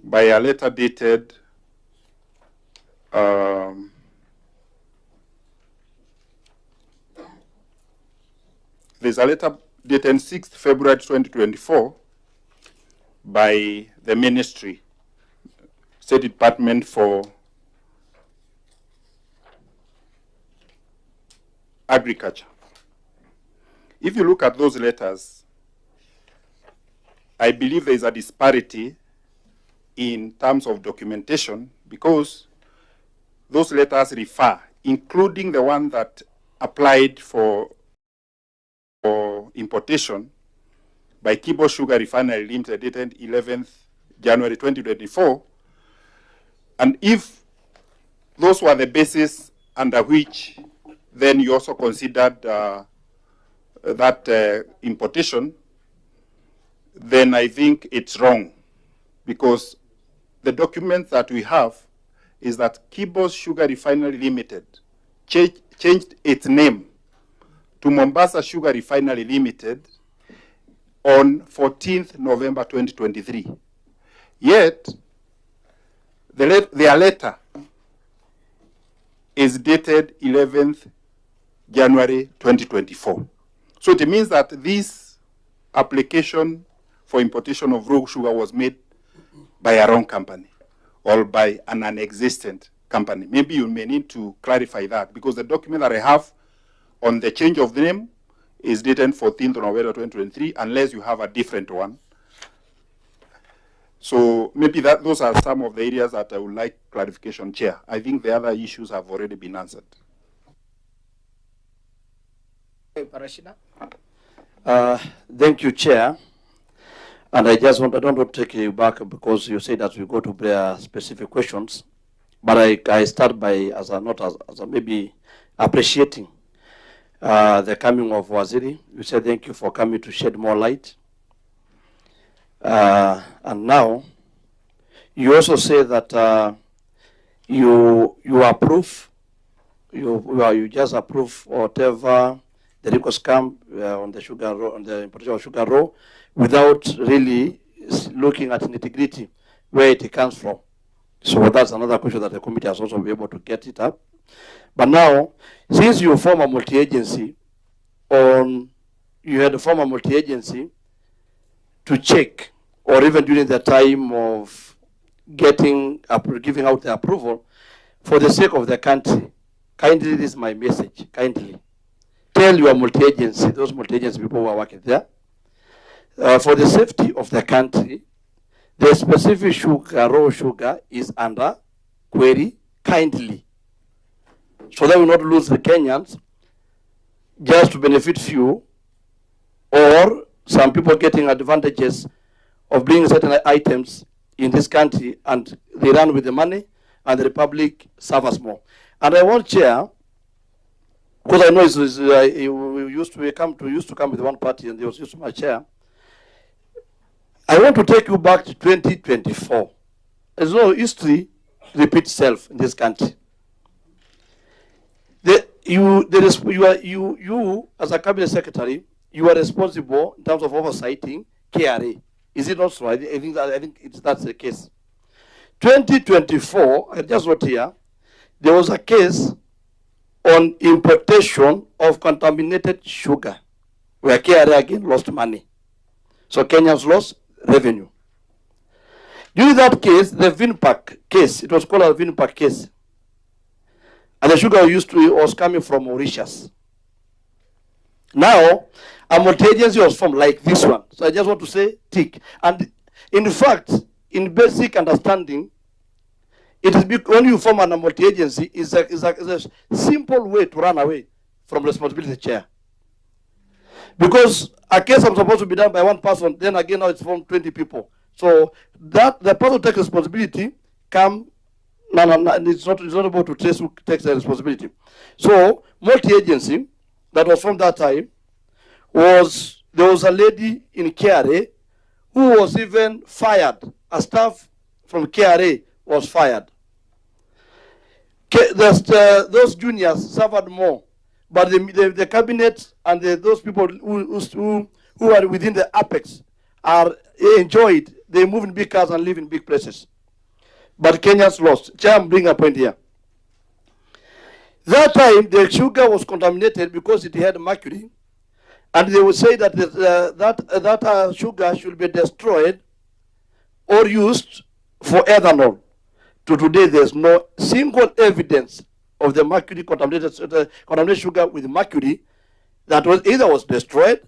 by a letter dated there's a letter dated 6th February 2024 by the Ministry, State Department for Agriculture. If you look at those letters, I believe there is a disparity in terms of documentation because those letters refer, including the one that applied for importation by Kibos Sugar Refinery Limited dated 11th January 2024. And if those were the basis under which then you also considered that importation, then I think it's wrong, because the document that we have is that Kibos Sugar Refinery Limited changed its name to Mombasa Sugar Refinery Limited on 14th November 2023. Yet, their letter is dated 11th January 2024. So it means that this application for importation of raw sugar was made by a wrong company or by an non-existent company. Maybe you may need to clarify that, because the document that I have on the change of the name is dated 14th November 2023, unless you have a different one. So maybe those are some of the areas that I would like clarification, Chair. I think the other issues have already been answered. Parashina. Thank you, Chair. And I don't want to take you back because you say that we go to specific questions. But I start by as a maybe appreciating the coming of Waziri. You said thank you for coming to shed more light. And now you also say that you approve, you just approve whatever the records come on the sugar raw, on the importation of sugar raw, without really looking at nitty-gritty where it comes from. So that's another question that the committee has also been able to get it up. But now, since you form a multi-agency, you had to form a multi-agency to check, or even during the time of giving out the approval, for the sake of the country, kindly, this is my message, kindly, tell your multi-agency, those multi-agency people who are working there, for the safety of the country, the specific sugar, raw sugar, is under query, kindly. So that we will not lose the Kenyans just to benefit few, or some people getting advantages of bringing certain items in this country and they run with the money and the Republic suffers more. And I want, Chair, because I know we used to come with one party and they was used to my chair. I want to take you back to 2024. As though history repeats itself in this country. You as a cabinet secretary, you are responsible in terms of oversighting KRA. Is it not so? I think that's the case. 2024, I just wrote here, there was a case on importation of contaminated sugar, where KRA again lost money. So Kenyans lost revenue. During that case, the Vinpac case, it was called a Vinpac case. And the sugar was coming from Mauritius. Now, a multi-agency was formed like this one. So I just want to say tick. And in fact, in basic understanding, it is when you form a multi-agency, is a simple way to run away from responsibility, chair. Because a case is supposed to be done by one person, then again now it's from 20 people. So that the person who takes responsibility it's not able to trace who takes the responsibility. So multi-agency that was from that time there was a lady in KRA who was even fired. A staff from KRA was fired. Those juniors suffered more, but the cabinet and those people who are within the apex are enjoyed. They move in big cars and live in big places. But Kenyans lost. Chair, I'm bringing a point here. That time, the sugar was contaminated because it had mercury, and they would say that that sugar should be destroyed or used for ethanol. To today, there's no single evidence of the mercury contaminated sugar with mercury that was either destroyed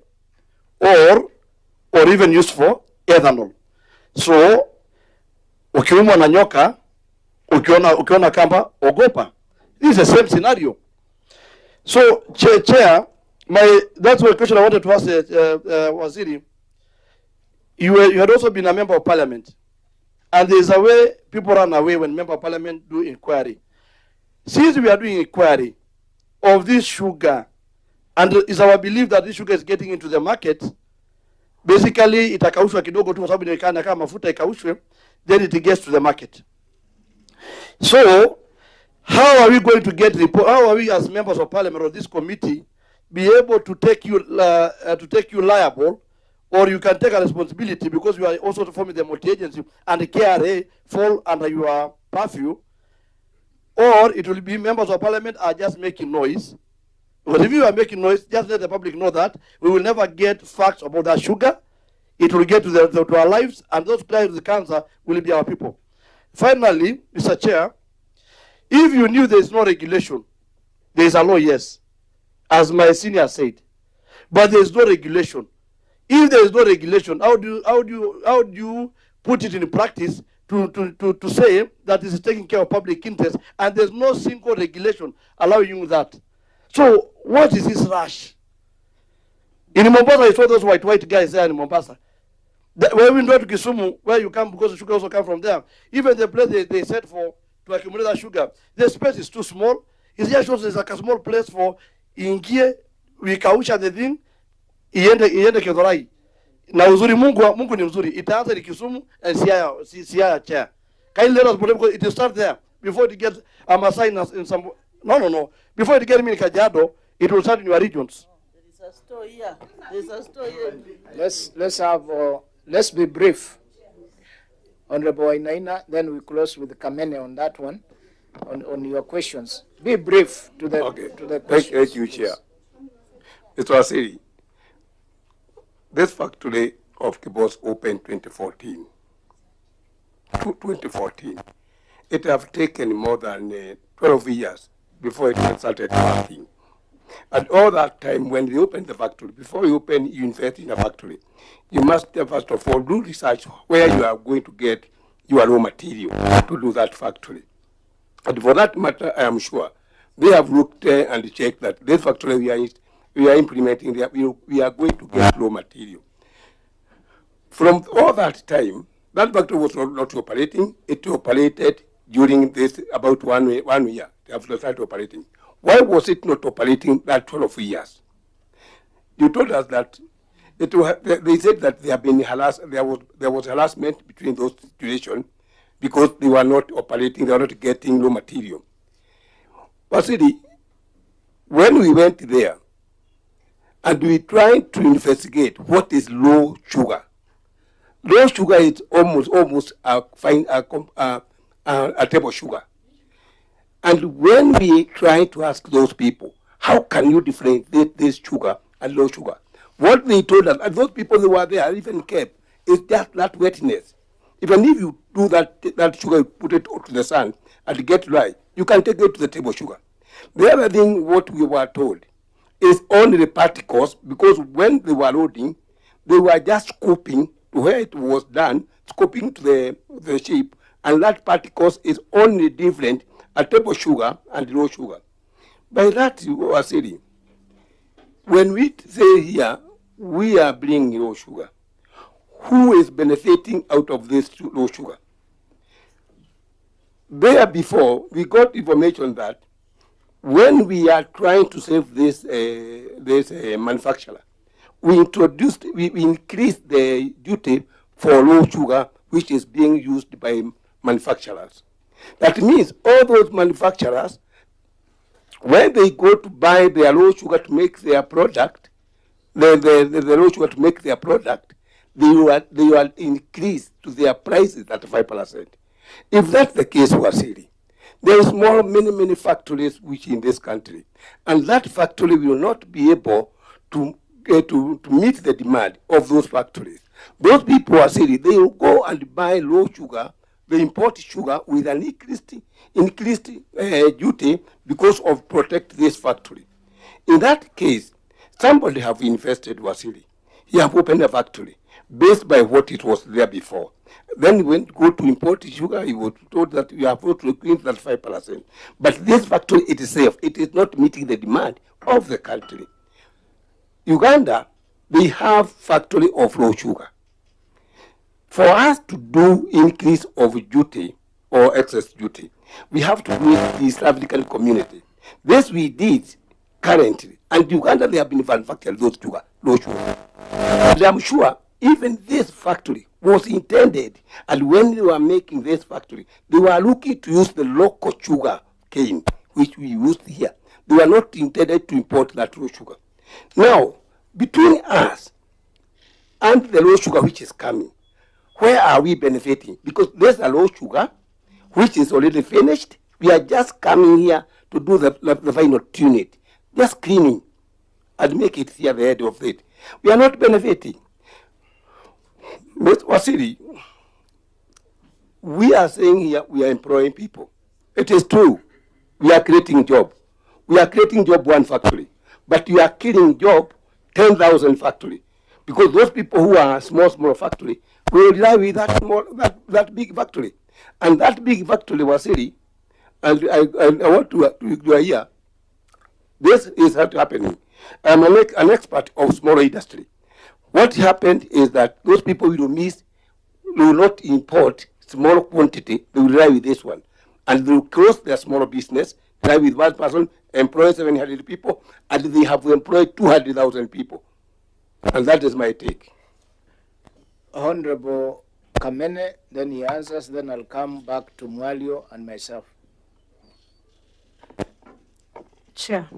or even used for ethanol. So, ukiumwa na nyoka, ukiona kamba, ogopa. This is the same scenario. So, Chair, that's one question I wanted to ask Waziri. You had also been a member of parliament. And there's a way people run away when member of parliament do inquiry. Since we are doing inquiry of this sugar, and it's our belief that this sugar is getting into the market, basically itakaushwa kidogo tu kwa sababu inaonekana kama mafuta ikaushwe, then it gets to the market. So, how are we going to get report? How are we as members of parliament of this committee be able to take you liable, or you can take a responsibility because you are also forming the multi-agency and the KRA fall under your purview, or it will be members of parliament are just making noise. Because if you are making noise, just let the public know that we will never get facts about that sugar. It will get to our lives, and those who die with the cancer will be our people. Finally, Mr. Chair, if you knew there is no regulation, there is a law, yes, as my senior said, but there is no regulation. If there is no regulation, how do you put it in practice to say that it is taking care of public interest, and there's no single regulation allowing you that? So what is this rush? In Mombasa, I saw those white guys there in Mombasa. When we go to Kisumu, where you come, because the sugar also come from there, even the place they said to accumulate that sugar, the space is too small. It just shows there's like a small place for ingie, we kausha the thing, iende Kidhorai. Na uzuri Mungu ni mzuri. Itaanza ni Kisumu and Siaya Chair. Can you let us believe, because it will start there before it gets a Masai in some. No. Before it gets in Kajiado, it will start in your regions. There is a store here. There is a store here. Let's be brief. Honorable Wainaina, then we close with Kamene on that one, on your questions. Be brief to the questions. Thank you, Chair. Mr. Wasiri, this factory of Kibos opened 2014. It has taken more than 12 years before it started working. And all that time, when you open the factory, before you invest in a factory, you must first of all do research where you are going to get your raw material to do that factory. And for that matter, I am sure they have looked and checked that this factory we are implementing, we are going to get raw material. From all that time, that factory was not operating. It operated during this about one year. They have started operating. Why was it not operating that 12 years? You told us that they said that there was harassment between those situations because they were not operating, they were not getting raw material. Wasiri, when we went there and we tried to investigate what is low sugar, low sugar is almost a table sugar. And when we try to ask those people, how can you differentiate this sugar and low sugar? What they told us, and those people who were there even kept, is just that wetness. Even if you do that sugar, you put it to the sun and get dry, you can take it to the table sugar. The other thing, what we were told, is only the particles, because when they were loading, they were just scooping to where it was done, scooping to the ship, and that particles is only different at table sugar and raw sugar. By that, you were saying, when we say here, we are bringing raw sugar, who is benefiting out of this raw sugar? There before, we got information that when we are trying to save this manufacturer, we increased the duty for low sugar, which is being used by manufacturers. That means all those manufacturers, when they go to buy their low sugar to make their product, the low sugar to make their product, they will increase to their prices at 5%. If that's the case, Wasiri, there is many factories which in this country, and that factory will not be able to meet the demand of those factories. Those people, Wasiri, they will go and buy low sugar, they import sugar with an increased duty because of protect this factory. In that case, somebody have invested, Wasiri. He have opened a factory based by what it was there before. Then when you go to import sugar, you were told that you have to increase that 5%. But this factory itself, it is not meeting the demand of the country. Uganda, they have factory of raw sugar. For us to do increase of duty or excess duty, we have to meet the East African community. This we did currently, and Uganda, they have been manufacturing those sugar, low sugar. And I'm sure even this factory was intended, and when they were making this factory, they were looking to use the local sugar cane, which we used here. They were not intended to import that raw sugar. Now, between us and the raw sugar which is coming, where are we benefiting? Because there's a raw sugar which is already finished. We are just coming here to do the final tune, just cleaning and make it here the head of it. We are not benefiting. Mr. Wasiri, we are saying here we are employing people. It is true. We are creating job. We are creating job one factory. But you are killing job 10,000 factory. Because those people who are small factory will rely with that big factory. And that big factory, Wasiri, and I want to do here, this is not happening. I'm an expert of small industry. What happened is that those people will not import small quantity, they will rely with this one. And they will close their small business, rely with one person, employ 700 people, and they have employed 200,000 people. And that is my take. Honorable Kamene, then he answers, then I'll come back to Mwalio and myself. Chair,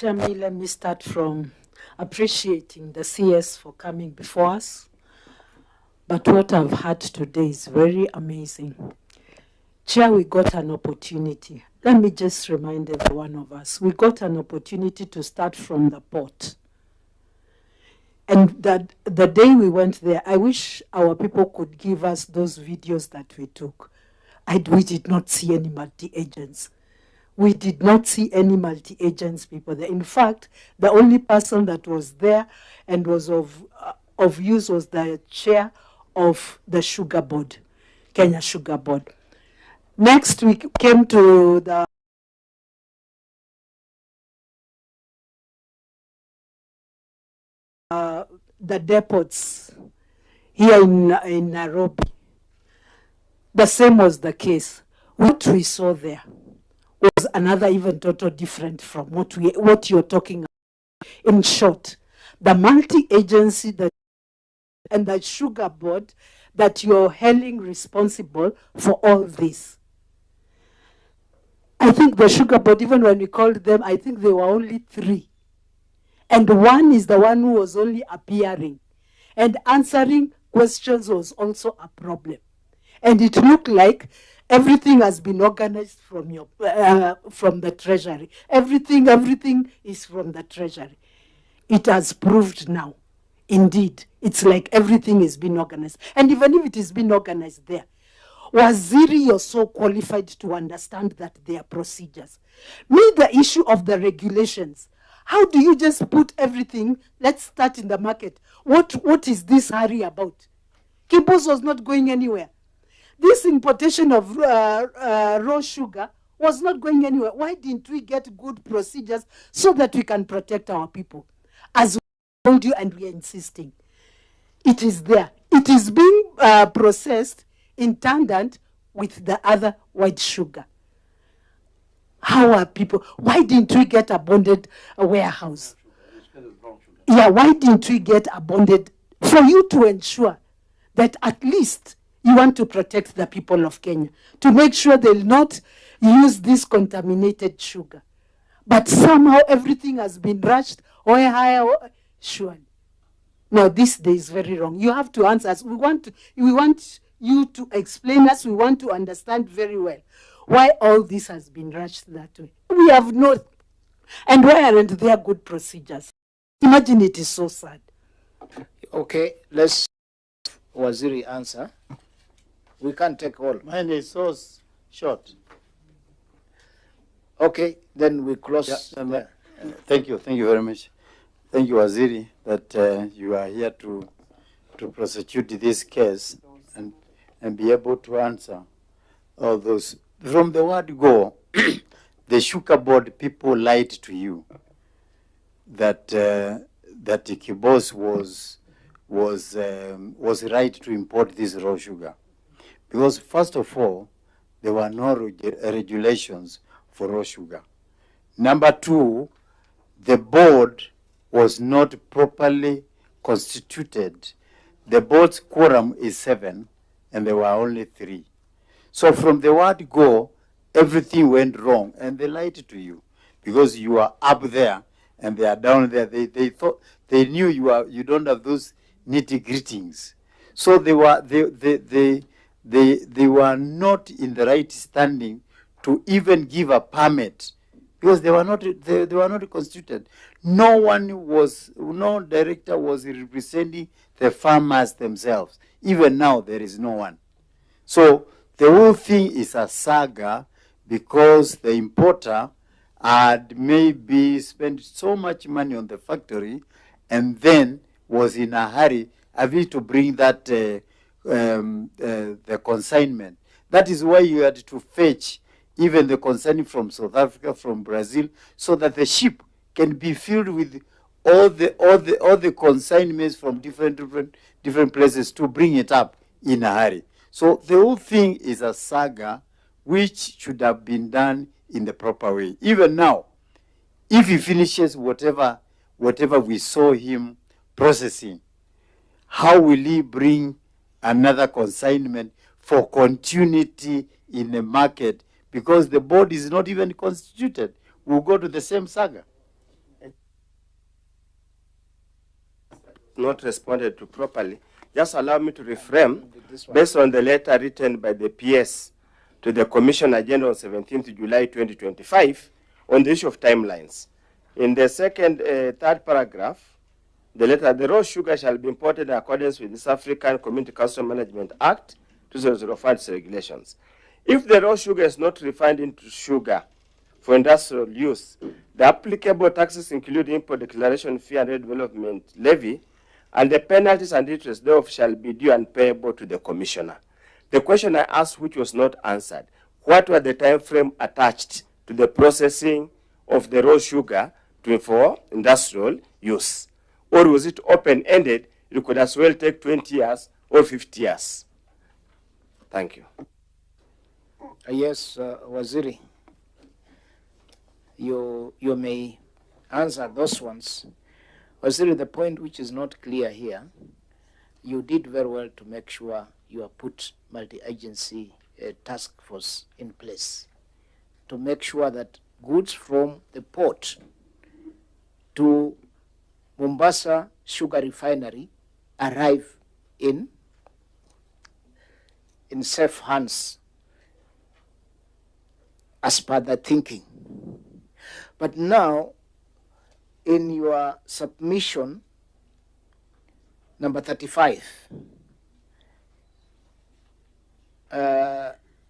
let me start from appreciating the CS for coming before us. But what I've had today is very amazing. Chair, we got an opportunity. Let me just remind every one of us, we got an opportunity to start from the port. And that the day we went there, I wish our people could give us those videos that we took. We did not see any multi-agents. We did not see any multi-agents people there. In fact, the only person that was there and was of use was the chair of the sugar board, Kenya Sugar Board. Next, we came to the depots here in Nairobi. The same was the case. What we saw there was another even total different from what you're talking about. In short, the multi-agency and the sugar board that you're hailing responsible for all this. I think the sugar board, even when we called them, I think there were only 3. And one is the one who was only appearing. And answering questions was also a problem. And it looked like everything has been organized from the treasury. Everything is from the treasury. it has proved now. Indeed, it's like everything is being organized. And even if it is being organized there, Waziri, you're so qualified to understand that there are procedures. Me, the issue of the regulations. How do you just put everything, let's start in the market. What is this hurry about? Kibos was not going anywhere. This importation of raw sugar was not going anywhere. Why didn't we get good procedures so that we can protect our people? As we told you, and we are insisting. It is there. It is being processed in tandem with the other white sugar. How are people? Why didn't we get a bonded warehouse? Yeah, why didn't we get a bonded for you to ensure that at least you want to protect the people of Kenya, to make sure they'll not use this contaminated sugar. But somehow everything has been rushed. Surely. Now this day is very wrong. You have to answer us. We want you to explain us. We want to understand very well why all this has been rushed that way. We have not. And why aren't there good procedures? Imagine, it is so sad. Okay, let's Waziri answer. We can't take all. Mine is so short. Okay, then we close. Yeah, thank you very much. Thank you, Waziri, that you are here to prosecute this case and be able to answer all those. From the word go, the sugar board people lied to you that that Kibos was right to import this raw sugar, because first of all, there were no regulations for raw sugar. Number two, the board was not properly constituted. The board's quorum is 7, and there were only 3. So from the word go, everything went wrong, and they lied to you because you are up there and they are down there. They thought they knew you don't have those nitty-gritties. So they were not in the right standing to even give a permit, because they were not constituted. No director was representing the farmers themselves. Even now, there is no one. So the whole thing is a saga, because the importer had maybe spent so much money on the factory and then was in a hurry to bring that the consignment. That is why you had to fetch even the consignment from South Africa, from Brazil, so that the ship can be filled with all the consignments from different places to bring it up in a hurry. So the whole thing is a saga which should have been done in the proper way. Even now, if he finishes whatever we saw him processing, how will he bring another consignment for continuity in the market? Because the board is not even constituted. We'll go to the same saga. Not responded to properly. Just allow me to reframe based on the letter written by the PS to the Commission agenda on 17th July 2025 on the issue of timelines. In the third paragraph, the letter, the raw sugar shall be imported in accordance with the African Community Custom Management Act 2005 regulations. If the raw sugar is not refined into sugar for industrial use, the applicable taxes include import declaration fee and development levy, and the penalties and interest thereof shall be due and payable to the commissioner. The question I asked, which was not answered, what were the time frame attached to the processing of the raw sugar for industrial use? Or was it open-ended? It could as well take 20 years or 50 years. Thank you. Yes, Waziri, you may answer those ones. Waziri, the point which is not clear here, you did very well to make sure you have put multi-agency task force in place to make sure that goods from the port to Mombasa Sugar Refinery arrive in safe hands as per the thinking. But now, in your submission, number 35,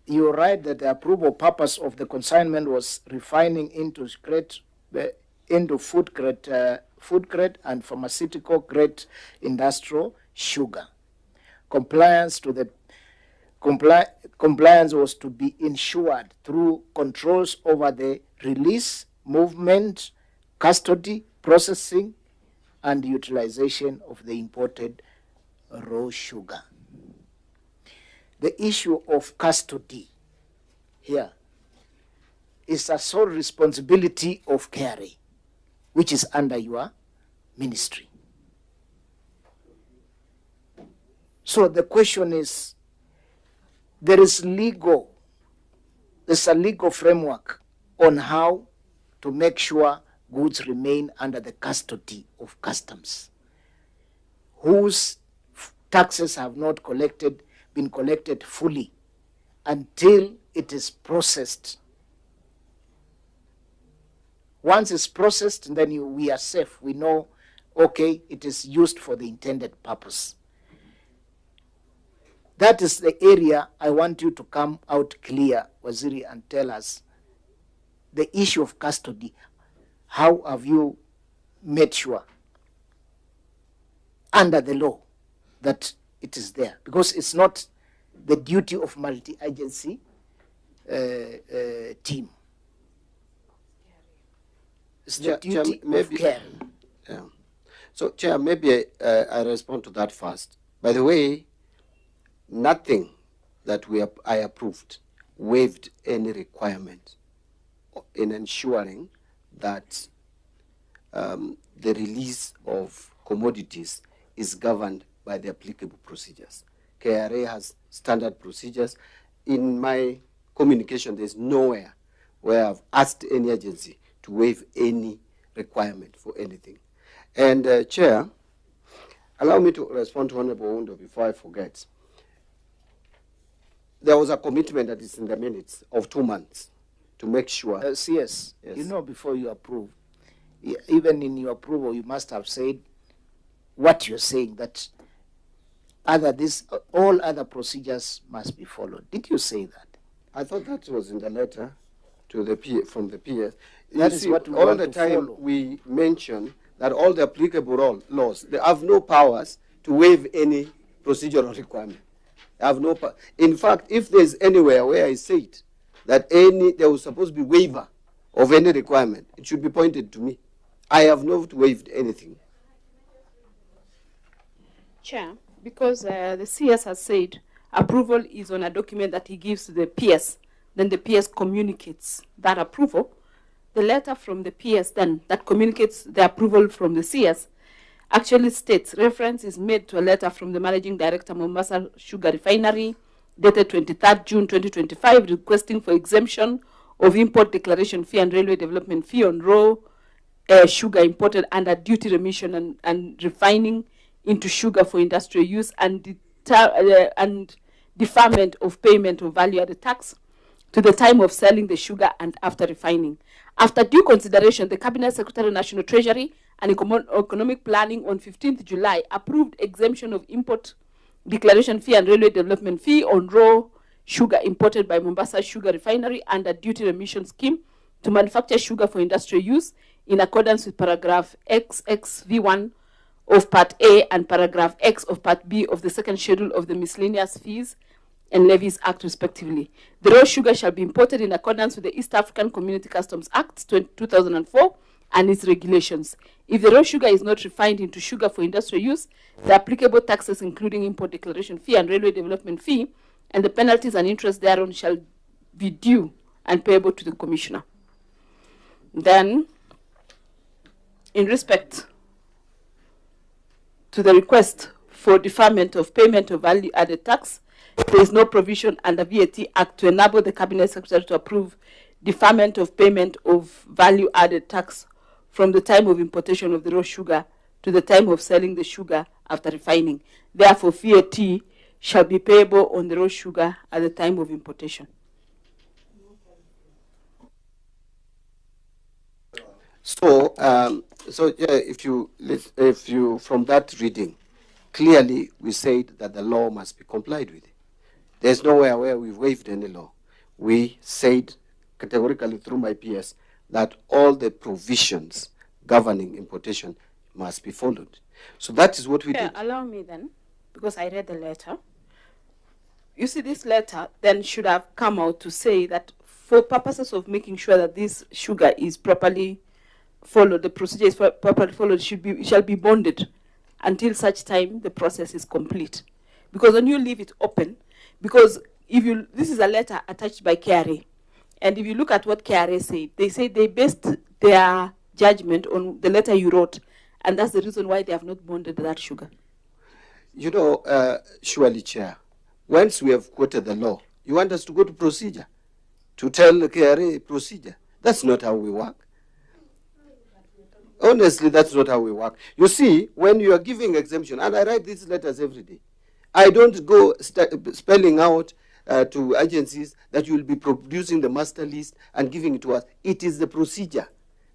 you write that the approval purpose of the consignment was refining into food grade and pharmaceutical grade industrial sugar. Compliance was to be ensured through controls over the release, movement, custody, processing, and utilization of the imported raw sugar. The issue of custody here is a sole responsibility of KRA, which is under your ministry. So the question is, there's a legal framework on how to make sure goods remain under the custody of customs, whose taxes have not been collected fully until it is processed. Once it's processed, then we are safe. We know, okay, it is used for the intended purpose. That is the area I want you to come out clear, Waziri, and tell us the issue of custody. How have you made sure under the law that it is there? Because it's not the duty of multi-agency team. It's the duty of care. Yeah. So, Chair, maybe I respond to that first. By the way, nothing that I approved waived any requirement in ensuring that the release of commodities is governed by the applicable procedures. KRA has standard procedures. In my communication, there's nowhere where I've asked any agency to waive any requirement for anything. And Chair, allow me to respond to Honorable Undo before I forget. There was a commitment that is in the minutes of 2 months to make sure. CS, yes. You know, before you approve, even in your approval, you must have said what you're saying, that all other procedures must be followed. Did you say that? I thought that was in the letter to the from the PS. That is what we all want the to time follow. we mention that all the applicable laws, they have no powers to waive any procedural requirement. They have no. In fact, if there's anywhere where I said that there was supposed to be waiver of any requirement, it should be pointed to me. I have not waived anything. Chair, because the CS has said approval is on a document that he gives to the PS, then the PS communicates that approval. The letter from the PS then that communicates the approval from the CS actually states reference is made to a letter from the Managing Director, Mombasa Sugar Refinery, dated 23rd June 2025, requesting for exemption of import declaration fee and railway development fee on raw sugar imported under duty remission and refining into sugar for industrial use and deferment of payment of value-added tax to the time of selling the sugar and after refining. After due consideration, the Cabinet Secretary, National Treasury and Economic Planning on 15th July approved exemption of import declaration fee and railway development fee on raw sugar imported by Mombasa Sugar Refinery under duty remission scheme to manufacture sugar for industrial use in accordance with paragraph XXV1 of Part A and paragraph X of Part B of the second schedule of the Miscellaneous Fees and Levies Act, respectively. The raw sugar shall be imported in accordance with the East African Community Customs Act 2004 and its regulations. If the raw sugar is not refined into sugar for industrial use, the applicable taxes, including import declaration fee and railway development fee, and the penalties and interest thereon shall be due and payable to the Commissioner. Then, in respect to the request for deferment of payment of value-added tax, there is no provision under VAT Act to enable the Cabinet Secretary to approve deferment of payment of value-added tax from the time of importation of the raw sugar to the time of selling the sugar after refining. Therefore, VAT shall be payable on the raw sugar at the time of importation. So, So if you from that reading, clearly we said that the law must be complied with. There's nowhere where we waived any law. We said categorically through my PS that all the provisions governing importation must be followed. So that is what we did. Allow me then, because I read the letter. You see, this letter then should have come out to say that for purposes of making sure that this sugar is properly followed, the procedure is properly followed, it shall be bonded until such time the process is complete. Because when you leave it open, because this is a letter attached by KRA, and if you look at what KRA said, they say they based their judgment on the letter you wrote, and that's the reason why they have not bonded that sugar. You know, surely, Chair, once we have quoted the law, you want us to go to procedure, to tell the KRA procedure. That's not how we work. Honestly, that's not how we work. You see, when you are giving exemption, and I write these letters every day, I don't go spelling out to agencies that you will be producing the master list and giving it to us. It is the procedure.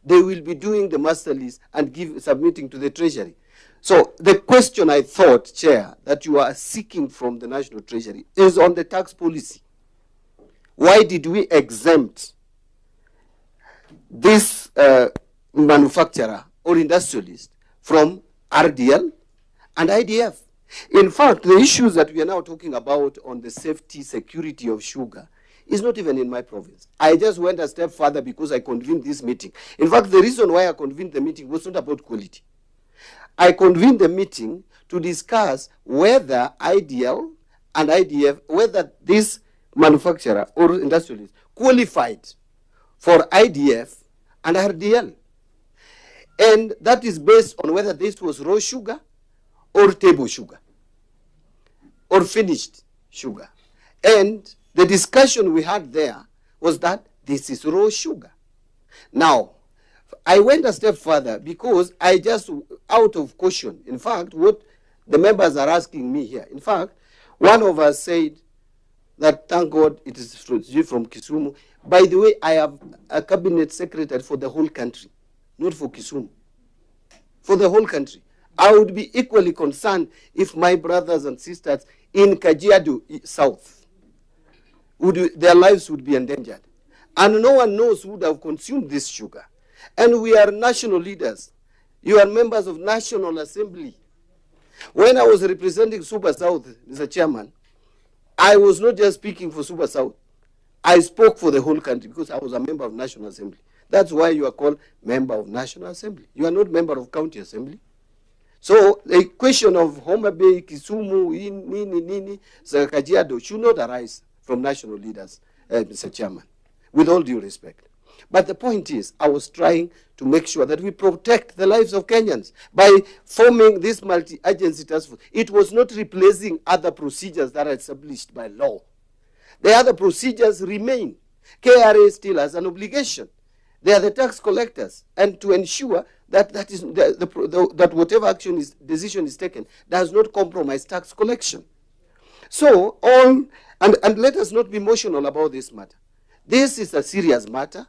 They will be doing the master list and submitting to the Treasury. So the question I thought, Chair, that you are seeking from the National Treasury is on the tax policy. Why did we exempt this manufacturer or industrialist from RDL and IDF? In fact, the issues that we are now talking about on the safety, security of sugar is not even in my province. I just went a step further because I convened this meeting. In fact, the reason why I convened the meeting was not about quality. I convened the meeting to discuss whether IDL and IDF, whether this manufacturer or industrialist qualified for IDF and RDL. And that is based on whether this was raw sugar or table sugar or finished sugar. And the discussion we had there was that this is raw sugar. Now, I went a step further because I just, out of caution, in fact, what the members are asking me here, in fact, one of us said that, thank God, it is from Kisumu. By the way, I have a cabinet secretary for the whole country, not for Kisumu, for the whole country. I would be equally concerned if my brothers and sisters in Kajiado South, their lives would be endangered. And no one knows who would have consumed this sugar. And we are national leaders. You are members of National Assembly. When I was representing Super South, Mr. Chairman, I was not just speaking for Super South. I spoke for the whole country because I was a member of National Assembly. That's why you are called member of National Assembly. You are not member of County Assembly. So the question of Homa Bay, Kisumu, Nini, Kajiado should not arise from national leaders, Mr. Chairman, with all due respect. But the point is, I was trying to make sure that we protect the lives of Kenyans by forming this multi-agency task force. It was not replacing other procedures that are established by law. The other procedures remain. KRA still has an obligation. They are the tax collectors, and to ensure that that whatever decision is taken does not compromise tax collection. So and let us not be emotional about this matter. This is a serious matter,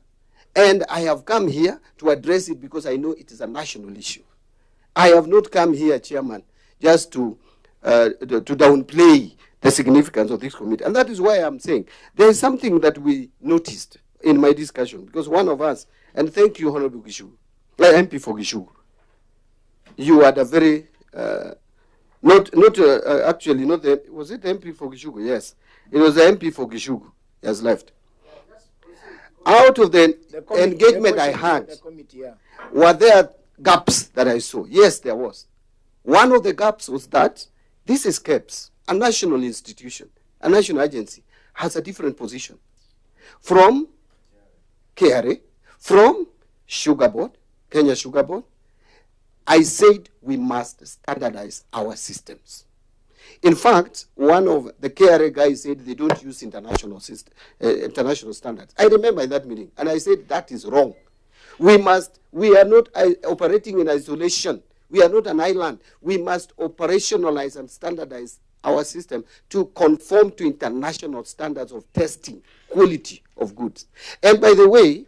and I have come here to address it because I know it is a national issue. I have not come here, Chairman, just to downplay the significance of this committee, and that is why I'm saying there is something that we noticed in my discussion, because one of us, and thank you, Honorable Gishugu, MP for Gishugu, you had a very, actually, not the, was it MP for Gishugu? Yes, it was the MP for Gishugu. He has left. Out of the engagement I had, were there gaps that I saw? Yes, there was. One of the gaps was that this is KEBS, a national institution, a national agency, has a different position from KRA, from Sugar Board, Kenya Sugar Board. I said we must standardize our systems. In fact, one of the KRA guys said they don't use international standards. I remember in that meeting, and I said that is wrong. We are not operating in isolation. We are not an island. We must operationalize and standardize our system to conform to international standards of testing, quality of goods. And by the way,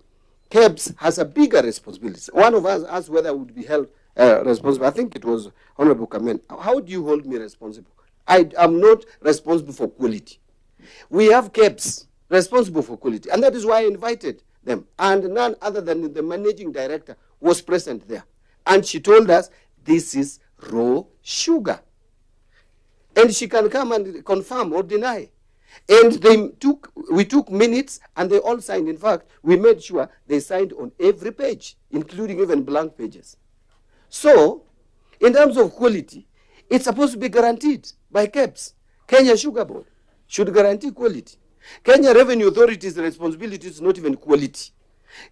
KEBS has a bigger responsibility. One of us asked whether I would be held responsible. I think it was Honorable Kamen. How do you hold me responsible? I am not responsible for quality. We have KEBS responsible for quality, and that is why I invited them. And none other than the managing director was present there. And she told us, this is raw sugar. And she can come and confirm or deny. And we took minutes, and they all signed. In fact, we made sure they signed on every page, including even blank pages. So, in terms of quality, it's supposed to be guaranteed by KEBS. Kenya Sugar Board should guarantee quality. Kenya Revenue Authority's responsibility is not even quality.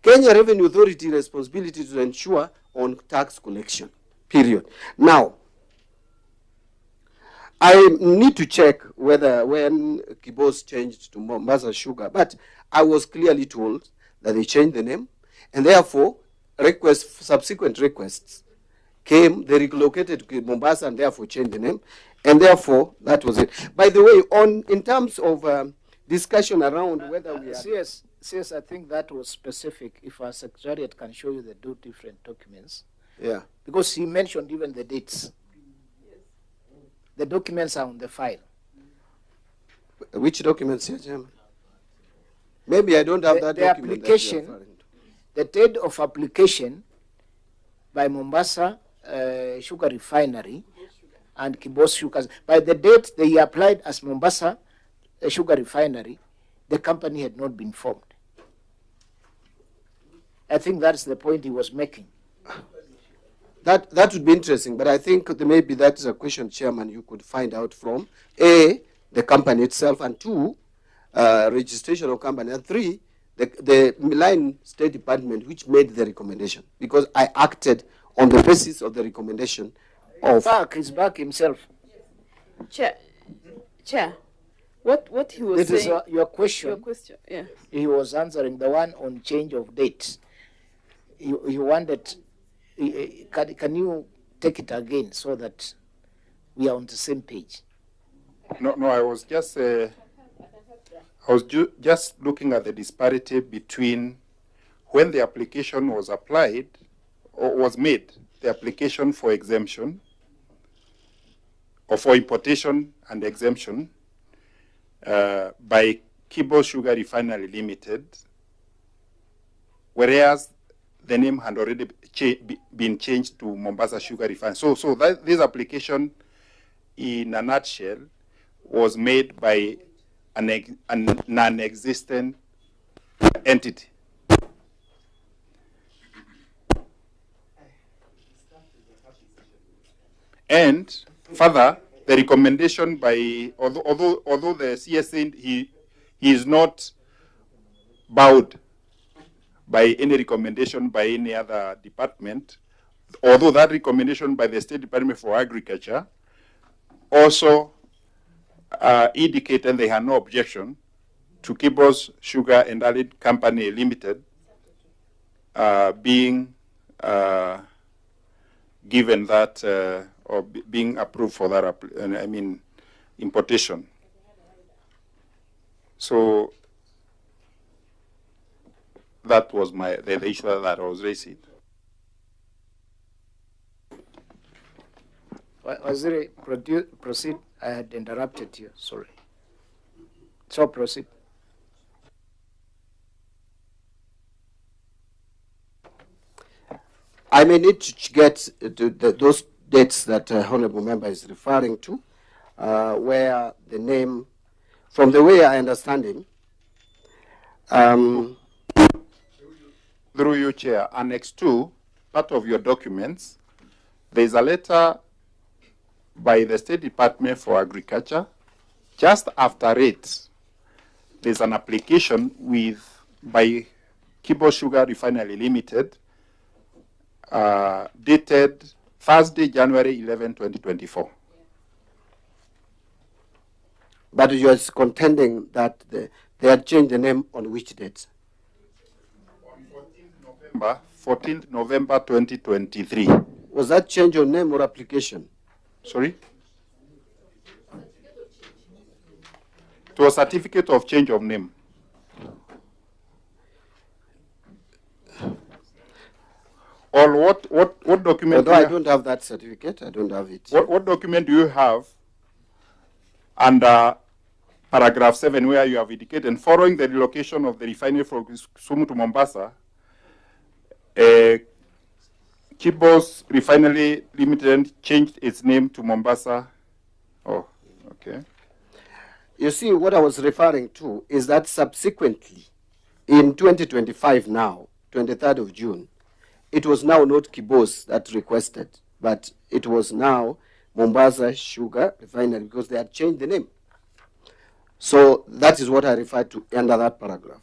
Kenya Revenue Authority responsibility to ensure on tax collection, period. Now, I need to check whether when Kibos changed to Mombasa Sugar, but I was clearly told that they changed the name, and therefore subsequent requests came, they relocated to Mombasa and therefore changed the name, and therefore that was it. By the way, in terms of discussion around whether we are... CS, I think that was specific. If our secretariat can show you the two different documents. Yeah. Because he mentioned even the dates. The documents are on the file. Which documents here, Chairman? Maybe I don't have that the document. Application, the date of application by Mombasa Sugar Refinery and Kibos Sugar. By the date they applied as Mombasa Sugar Refinery, the company had not been formed. I think that's the point he was making. That would be interesting, but I think maybe that is a question, Chairman, you could find out from A, the company itself, and 2, registration of company, and 3, the line State Department which made the recommendation, because I acted on the basis of the recommendation of... He's back himself. Chair, what he was saying... Is your question. Your question, yeah. He was answering the one on change of date. He wanted... Can you take it again so that we are on the same page? No, I was just just looking at the disparity between when the application was applied or was made, the application for exemption or for importation and exemption by Kibos Sugar Refinery Limited, whereas the name had already been changed to Mombasa Sugar Refinery. So this application, in a nutshell, was made by a non-existent entity. And further, the recommendation by, although the CS said he is not bowed by any recommendation by any other department, although that recommendation by the State Department for Agriculture also indicated they had no objection to Kibos Sugar and Allied Company Limited being given that or being approved for that, importation. So that was the issue that I was raising. Waziri, proceed. I had interrupted you. Sorry. So proceed. I may need to get to those dates that Honorable Member is referring to, where the name, from the way I understand him, through you, Chair, Annex 2, part of your documents, there is a letter by the State Department for Agriculture. Just after it, there's an application by Kibos Sugar Refinery Limited, dated Thursday, January 11, 2024. But you are contending that they had changed the name on which date? 14th November 2023. Was that change of name or application? Sorry? It was certificate of change of name. Paul, what document? Although I don't have that certificate, I don't have it. What document do you have under paragraph 7 where you have indicated, following the relocation of the refinery from Kisumu to Mombasa, Kibos Refinery Limited changed its name to Mombasa? Oh, okay. You see, what I was referring to is that subsequently, in 2025 now, 23rd of June, it was now not Kibos that requested, but it was now Mombasa Sugar Refinery because they had changed the name. So that is what I referred to under that paragraph.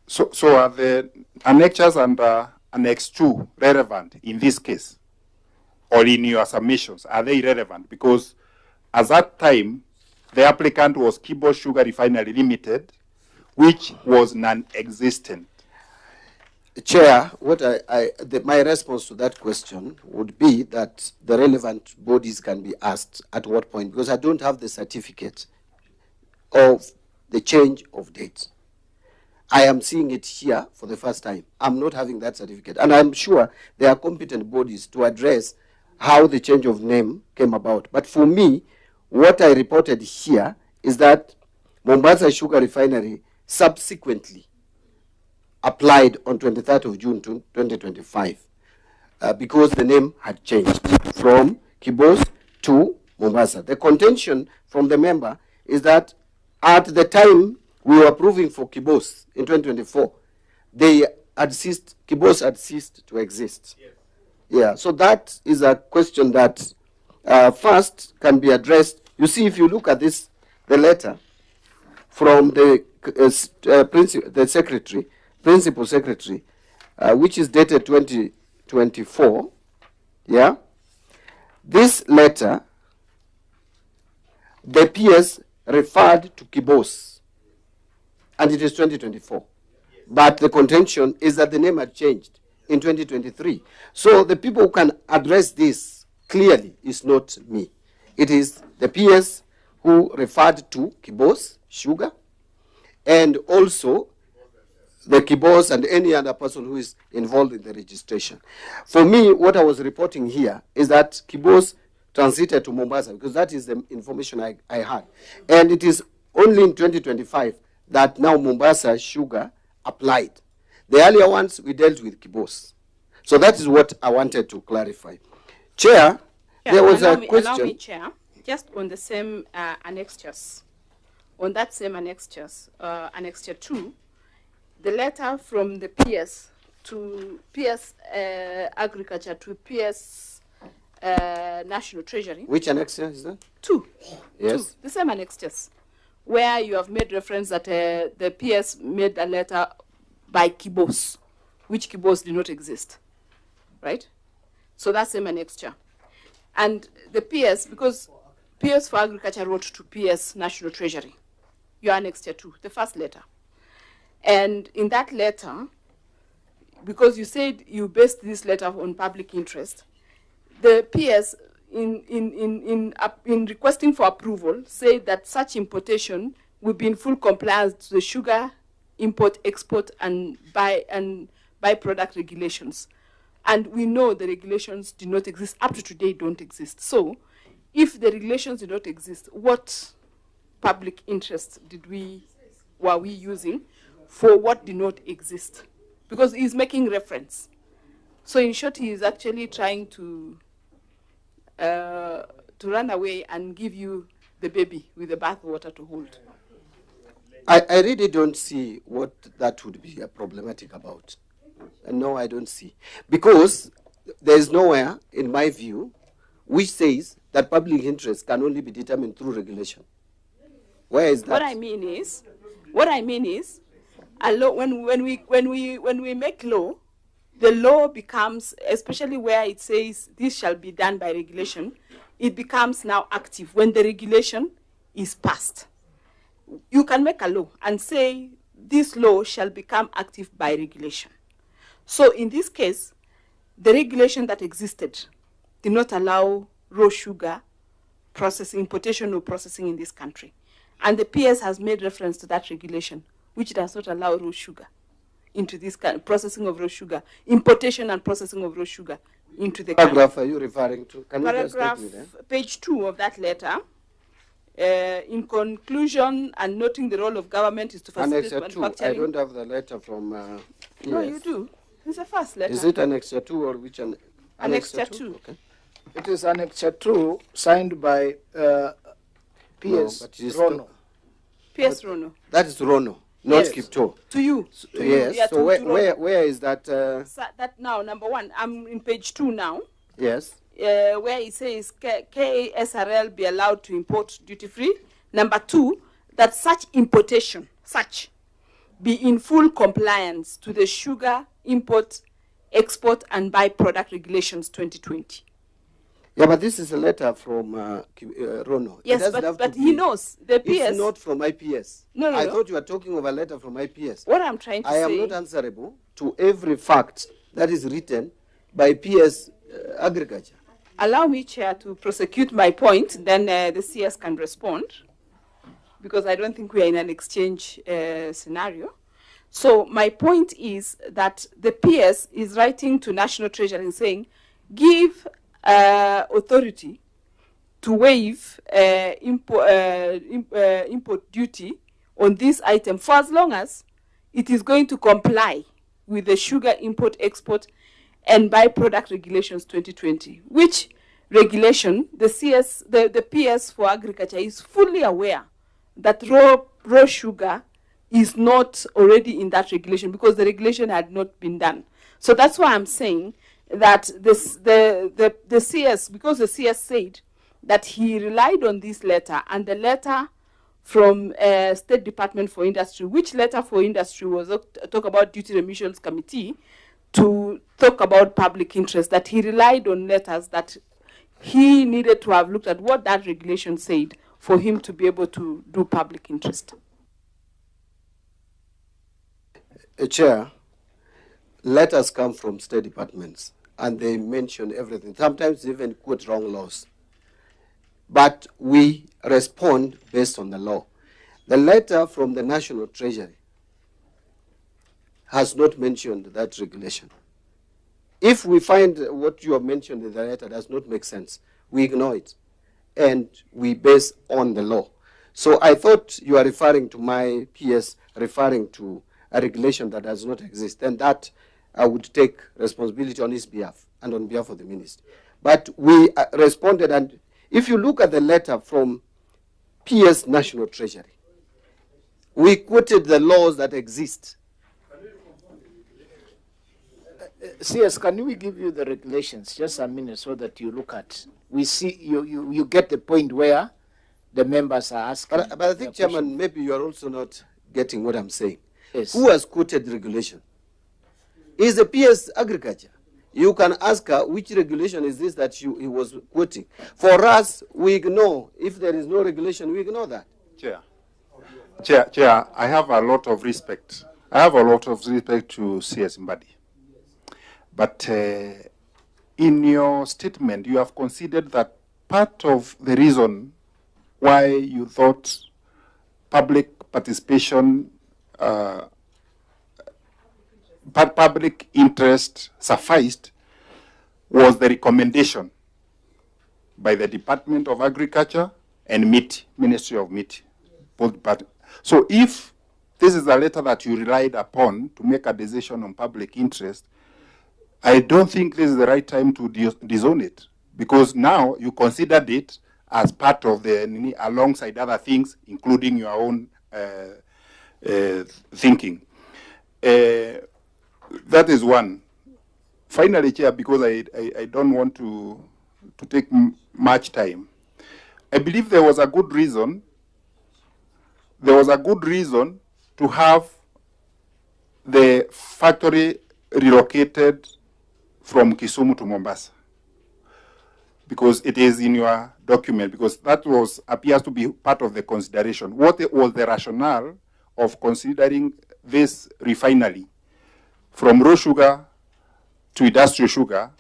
So are the annexures and Annex 2 relevant in this case? Or in your submissions, are they irrelevant? Because at that time, the applicant was Kibos Sugar Refinery Limited, which was non-existent. Chair, what my response to that question would be that the relevant bodies can be asked at what point, because I don't have the certificate of the change of date. I am seeing it here for the first time. I'm not having that certificate. And I'm sure there are competent bodies to address how the change of name came about. But for me, what I reported here is that Mombasa Sugar Refinery subsequently applied on 23rd of June 2025 because the name had changed from Kibos to Mombasa. The contention from the member is that at the time we were approving for Kibos in 2024, Kibos had ceased to exist. Yes. Yeah, so that is a question that first can be addressed. You see, if you look at this, the letter from the principal secretary, which is dated 2024, yeah, this letter, the PS referred to Kibos, and it is 2024. But the contention is that the name had changed in 2023. So the people who can address this clearly is not me. It is the PS who referred to Kibos Sugar, and also the Kibos and any other person who is involved in the registration. For me, what I was reporting here is that Kibos transited to Mombasa, because that is the information I had. And it is only in 2025 that now Mombasa Sugar applied. The earlier ones, we dealt with Kibos. So that is what I wanted to clarify. Chair, there was a question. Allow me, Chair, just on the same annexures. On that same annexures, annexure 2, the letter from the PS to PS Agriculture to PS National Treasury. Which annexure is that? 2. Yes. 2, the same annexures, where you have made reference that the PS made a letter by Kibos, which Kibos did not exist, right? So that's same annexure. And the PS, because PS for Agriculture wrote to PS National Treasury, your annexure 2, the first letter. And in that letter, because you said you based this letter on public interest, the PS in requesting for approval said that such importation will be in full compliance to the sugar import, export, and byproduct regulations. And we know the regulations do not exist. Up to today, don't exist. So if the regulations do not exist, what public interest were we using for what did not exist? Because he's making reference. So in short, he is actually trying to run away and give you the baby with the bathwater to hold. I really don't see what that would be problematic about. No, I don't see. Because there is nowhere, in my view, which says that public interest can only be determined through regulation. Where is that? What I mean is, a law, when we make law, the law becomes, especially where it says this shall be done by regulation, it becomes now active when the regulation is passed. You can make a law and say this law shall become active by regulation. So in this case, the regulation that existed did not allow raw sugar processing, importation or processing in this country. And the PS has made reference to that regulation, which does not allow raw sugar into this kind of processing of raw sugar, importation and processing of raw sugar into the paragraph are you referring to? Can paragraph, you just take me there? page 2 of that letter. In conclusion, and noting the role of government is to facilitate Annexure 2. manufacturing. I don't have the letter from No, PS. you do. It's the first letter. Is it Annexure 2 or which one? Annexure 2. Okay. It is Annexure 2 signed by PS Rono. PS Rono. That is Rono, not Yes. Kipto. To you. To you. Yes. Yeah, So to where is that? that now, number 1, I'm in page 2 now. Yes. Where it says KSRL be allowed to import duty-free. Number 2, that such importation, be in full compliance to the sugar import, export, and byproduct regulations 2020. Yeah, but this is a letter from Rono. Yes, It doesn't have but to he be- knows. The PS... It's not from IPS. No, I no. thought you were talking of a letter from IPS. What I'm trying to I say... am not answerable to every fact that is written by PS Agriculture. Allow me, Chair, to prosecute my point, then the CS can respond, because I don't think we are in an exchange scenario. So my point is that the PS is writing to National Treasury and saying, give authority to waive import duty on this item for as long as it is going to comply with the sugar import, export, and byproduct regulations 2020, which regulation the PS for agriculture is fully aware that raw sugar is not already in that regulation because the regulation had not been done. So that's why I'm saying that the CS, because the CS said that he relied on this letter and the letter from State Department for Industry, which letter for industry was talk about duty remissions committee to talk about public interest, that he relied on letters that he needed to have looked at what that regulation said for him to be able to do public interest. Chair, letters come from state departments and they mention everything. Sometimes they even quote wrong laws. But we respond based on the law. The letter from the National Treasury has not mentioned that regulation. If we find what you have mentioned in the letter does not make sense, we ignore it and we base on the law. So I thought you are referring to my PS, referring to a regulation that does not exist, and that I would take responsibility on his behalf and on behalf of the ministry. But we responded, and if you look at the letter from PS National Treasury, we quoted the laws that exist. CS, can we give you the regulations just a minute so that you look at? We see you get the point where the members are asking. But I think, Chairman, maybe you are also not getting what I'm saying. Yes. Who has quoted regulation? Is the PS Agriculture. You can ask her which regulation is this that he was quoting. For us, we ignore. If there is no regulation, we ignore that. Chair, I have a lot of respect. I have a lot of respect to CS Mbadi. But in your statement, you have considered that part of the reason why you thought public participation, public interest sufficed was the recommendation by the Department of Agriculture and Meat, Ministry of Meat. So if this is a letter that you relied upon to make a decision on public interest, I don't think this is the right time to disown it, because now you considered it as part of the, alongside other things, including your own thinking. That is one. Finally, Chair, because I don't want to take much time, I believe there was a good reason. There was a good reason to have the factory relocated from Kisumu to Mombasa, because it is in your document, because that appears to be part of the consideration. What was the rationale of considering this refinery from raw sugar to industrial sugar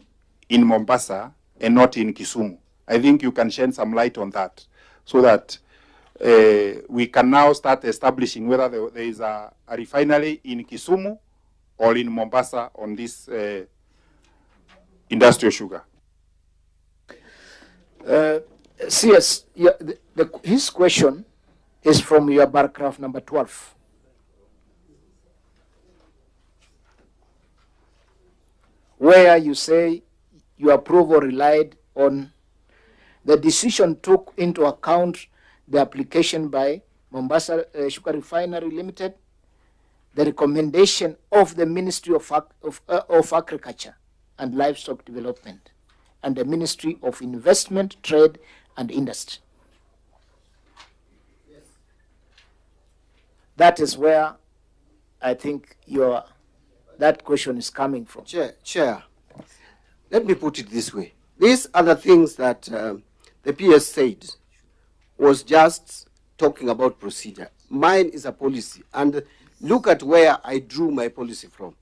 in Mombasa and not in Kisumu? I think you can shed some light on that, so that we can now start establishing whether there is a refinery in Kisumu or in Mombasa on this industrial sugar? CS, his question is from your paragraph number 12. Where you say your approval relied on the decision took into account the application by Mombasa Sugar Refinery Limited, the recommendation of the Ministry of Agriculture and Livestock Development, and the Ministry of Investment, Trade and Industry. Yes. That is where I think that question is coming from. Chair, let me put it this way. These are the things that the PS said was just talking about procedure. Mine is a policy, and look at where I drew my policy from.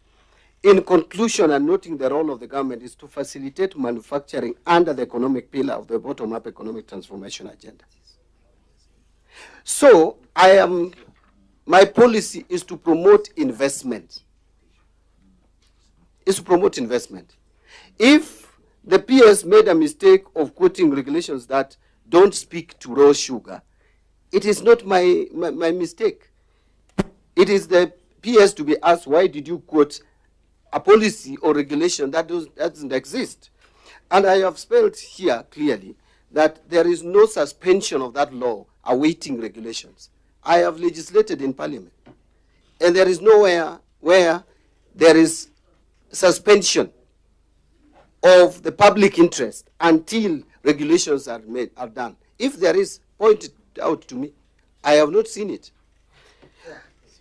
In conclusion, and noting the role of the government is to facilitate manufacturing under the economic pillar of the bottom-up economic transformation agenda. So, my policy is to promote investment. If the PS made a mistake of quoting regulations that don't speak to raw sugar, it is not my mistake. It is the PS to be asked, why did you quote a policy or regulation that doesn't exist? And I have spelled here clearly that there is no suspension of that law awaiting regulations. I have legislated in Parliament, and there is nowhere where there is suspension of the public interest until regulations are done. If there is, point it out to me. I have not seen it.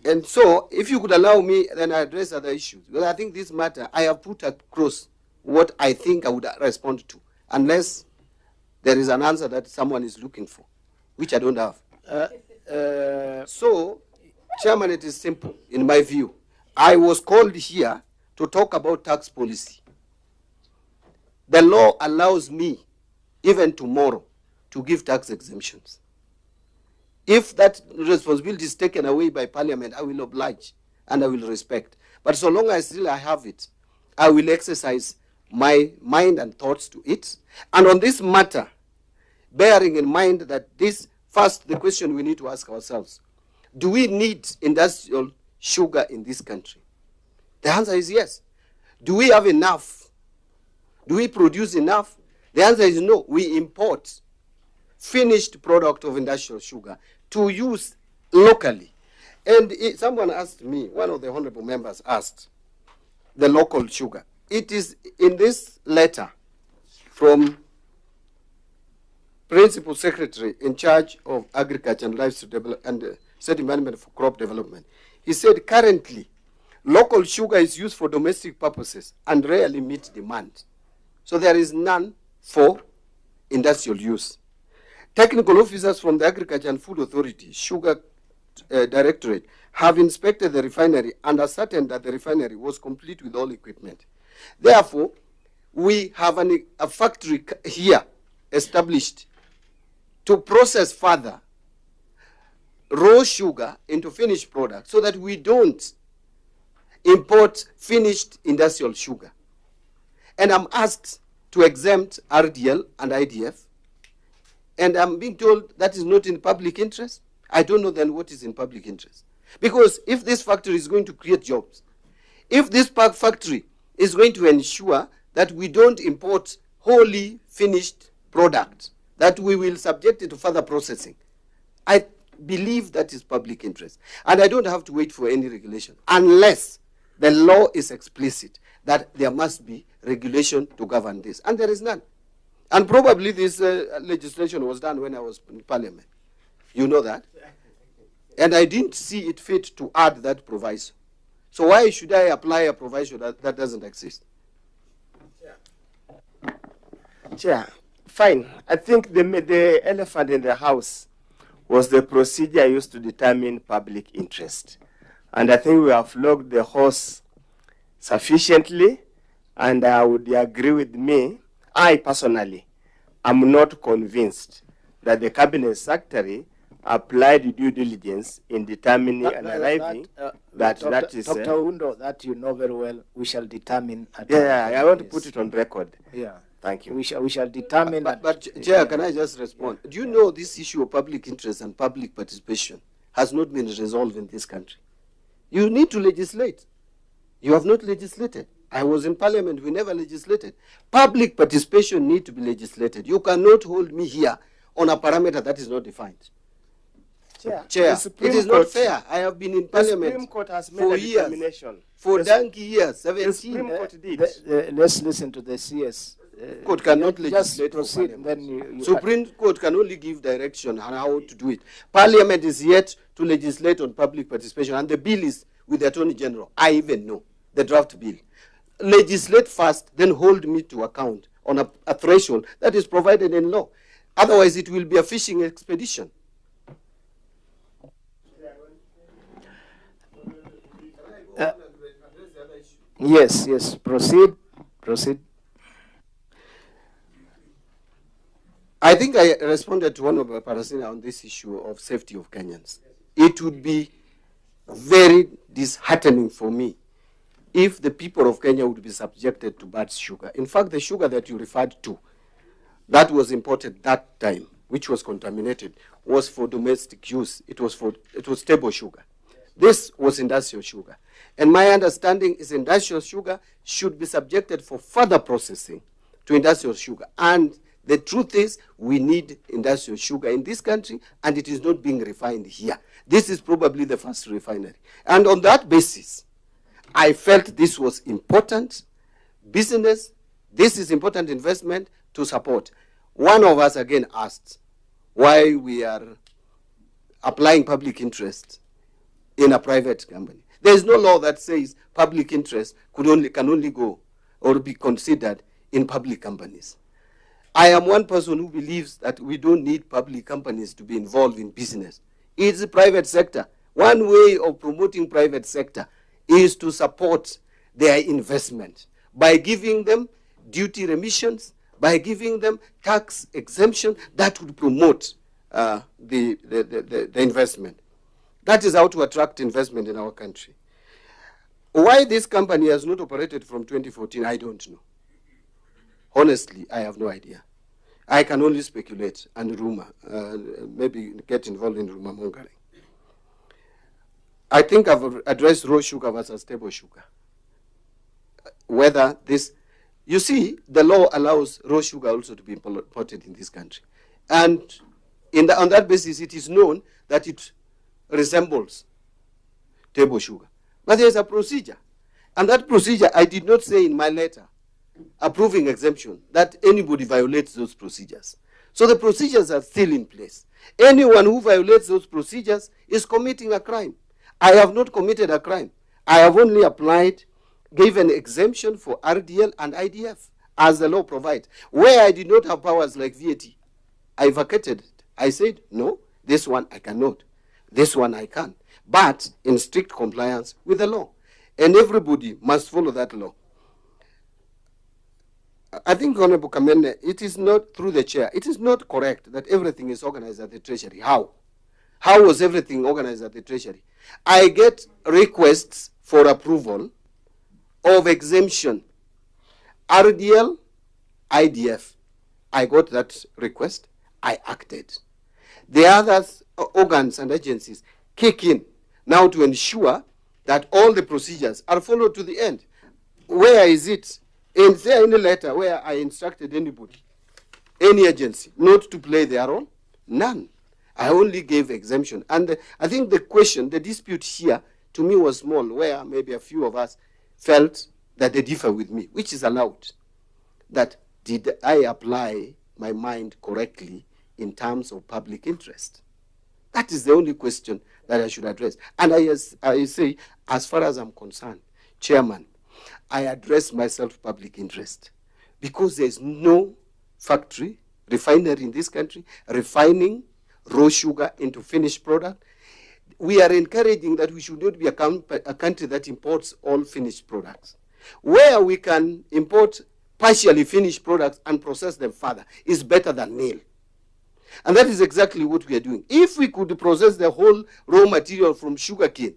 And so, if you could allow me, then I address other issues. Because I think this matter, I have put across what I think I would respond to, unless there is an answer that someone is looking for, which I don't have. So, Chairman, it is simple, in my view. I was called here to talk about tax policy. The law allows me, even tomorrow, to give tax exemptions. If that responsibility is taken away by Parliament, I will oblige and I will respect. But so long as still I have it, I will exercise my mind and thoughts to it. And on this matter, bearing in mind that this, first, the question we need to ask ourselves, do we need industrial sugar in this country? The answer is yes. Do we have enough? Do we produce enough? The answer is no. We import finished product of industrial sugar to use locally. And someone asked me, one of the honorable members asked, the local sugar. It is in this letter from Principal Secretary in charge of Agriculture and Livestock Development and State Management for Crop Development. He said currently, local sugar is used for domestic purposes and rarely meets demand. So there is none for industrial use. Technical officers from the Agriculture and Food Authority, Sugar Directorate, have inspected the refinery and ascertained that the refinery was complete with all equipment. Therefore, we have a factory here established to process further raw sugar into finished products so that we don't import finished industrial sugar. And I'm asked to exempt RDL and IDF, and I'm being told that is not in public interest. I don't know then what is in public interest. Because if this factory is going to create jobs, if this factory is going to ensure that we don't import wholly finished products, that we will subject it to further processing, I believe that is public interest. And I don't have to wait for any regulation, unless the law is explicit that there must be regulation to govern this. And there is none. And probably this legislation was done when I was in Parliament. You know that. And I didn't see it fit to add that proviso. So why should I apply a proviso that doesn't exist? Chair, fine. I think the elephant in the house was the procedure used to determine public interest. And I think we have flogged the horse sufficiently, and I would agree with me. I personally am not convinced that the Cabinet Secretary applied due diligence in determining and arriving that is... Dr. Undo, that you know very well, we shall determine... I want to put it on record. Yeah. Thank you. We shall determine... But Chair, can I just respond? Do you know this issue of public interest and public participation has not been resolved in this country? You need to legislate. You have not legislated. I was in parliament, we never legislated. Public participation need to be legislated. You cannot hold me here on a parameter that is not defined. Chair, it is not fair. I have been in parliament Supreme Court has made for a years, determination. for donkey years, 17. The Supreme Court did. Let's listen to the CS. Court cannot just legislate. proceed, then you Supreme Court can only give direction on how to do it. Parliament is yet to legislate on public participation, and the bill is with the Attorney General. I even know the draft bill. Legislate first, then hold me to account on a threshold that is provided in law. Otherwise, it will be a fishing expedition. Yes, proceed. I think I responded to one of the Parasina on this issue of safety of Kenyans. It would be very disheartening for me if the people of Kenya would be subjected to bad sugar. In fact, the sugar that you referred to, that was imported that time, which was contaminated, was for domestic use. It was table sugar. This was industrial sugar. And my understanding is industrial sugar should be subjected for further processing to industrial sugar. And the truth is, we need industrial sugar in this country, and it is not being refined here. This is probably the first refinery. And on that basis, I felt this was important business. This is important investment to support. One of us again asked why we are applying public interest in a private company. There is no law that says public interest can only go or be considered in public companies. I am one person who believes that we don't need public companies to be involved in business. It's the private sector. One way of promoting private sector is to support their investment by giving them duty remissions, by giving them tax exemption that would promote the investment. That is how to attract investment in our country. Why this company has not operated from 2014, I don't know. Honestly, I have no idea. I can only speculate and rumor, maybe get involved in rumor mongering. I think I've addressed raw sugar versus table sugar. Whether this, you see, the law allows raw sugar also to be imported in this country. And on that basis, it is known that it resembles table sugar. But there's a procedure. And that procedure, I did not say in my letter, approving exemption, that anybody violates those procedures. So the procedures are still in place. Anyone who violates those procedures is committing a crime. I have not committed a crime. I have only applied, gave an exemption for RDL and IDF, as the law provides. Where I did not have powers like VAT, I vacated it. I said, no, this one I cannot. This one I can. But in strict compliance with the law. And everybody must follow that law. I think, Honorable Kamene, it is not through the chair. It is not correct that everything is organized at the Treasury. How? How was everything organized at the Treasury? I get requests for approval of exemption. RDL, IDF. I got that request. I acted. The other organs and agencies kick in now to ensure that all the procedures are followed to the end. Where is it? Is there any letter where I instructed anybody, any agency, not to play their role? None. I only gave exemption. And I think the question, the dispute here, to me was small, where maybe a few of us felt that they differ with me, which is allowed. That did I apply my mind correctly in terms of public interest? That is the only question that I should address. And I say, as far as I'm concerned, Chairman, I address myself public interest because there's no factory, refinery in this country, refining raw sugar into finished product. We are encouraging that we should not be a country that imports all finished products. Where we can import partially finished products and process them further is better than nil. And that is exactly what we are doing. If we could process the whole raw material from sugarcane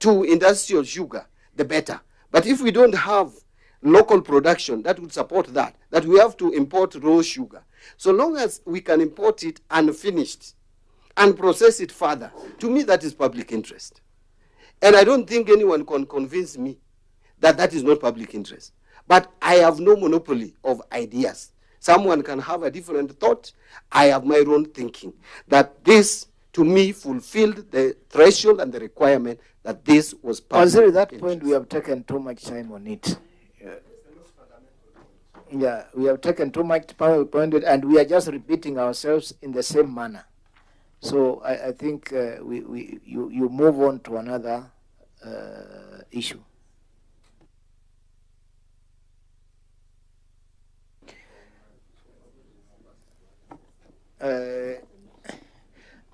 to industrial sugar, the better. But if we don't have local production that would support that we have to import raw sugar. So long as we can import it unfinished and process it further, to me that is public interest. And I don't think anyone can convince me that that is not public interest. But I have no monopoly of ideas. Someone can have a different thought. I have my own thinking. That this, to me, fulfilled the threshold and the requirement that this was public Consider that interest. point, we have taken too much time on it. Yeah, we have taken too much time on it, and we are just repeating ourselves in the same manner. So I think you move on to another issue.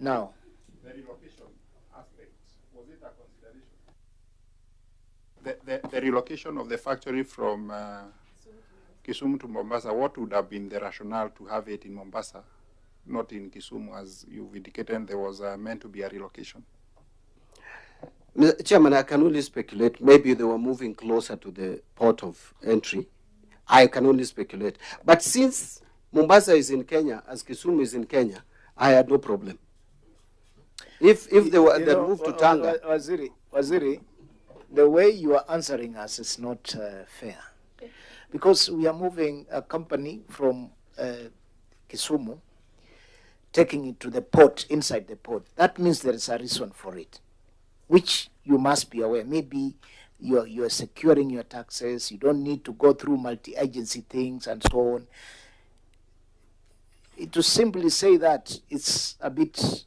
Now, the relocation aspect, was it a consideration? The relocation of the factory from Kisumu to Mombasa, what would have been the rationale to have it in Mombasa, not in Kisumu, as you've indicated there was meant to be a relocation? Mr. Chairman, I can only speculate. Maybe they were moving closer to the port of entry. I can only speculate. But since Mombasa is in Kenya, as Kisumu is in Kenya, I had no problem. If they were moved to Tanga. Waziri, the way you are answering us is not fair. Because we are moving a company from Kisumu, taking it to the port, inside the port. That means there is a reason for it, which you must be aware. Maybe you are securing your taxes, you don't need to go through multi-agency things and so on. To simply say that, it's a bit...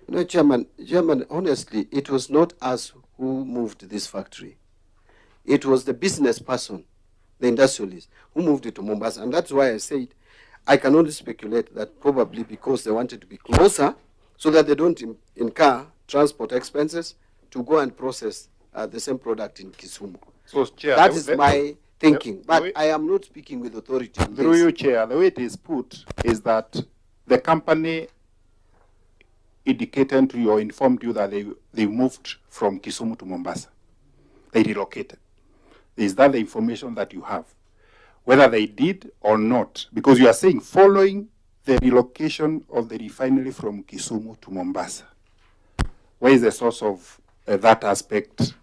No, Chairman, honestly, it was not us who moved this factory. It was the business person, the industrialist, who moved it to Mombasa. And that's why I said I can only speculate that probably because they wanted to be closer so that they don't incur transport expenses to go and process the same product in Kisumu. So, Chair, that is my thinking. But I am not speaking with authority. Through you, Chair, the way it is put is that the company indicated to you or informed you that they moved from Kisumu to Mombasa. They relocated. Is that the information that you have? Whether they did or not, because you are saying following the relocation of the refinery from Kisumu to Mombasa. Where is the source of that aspect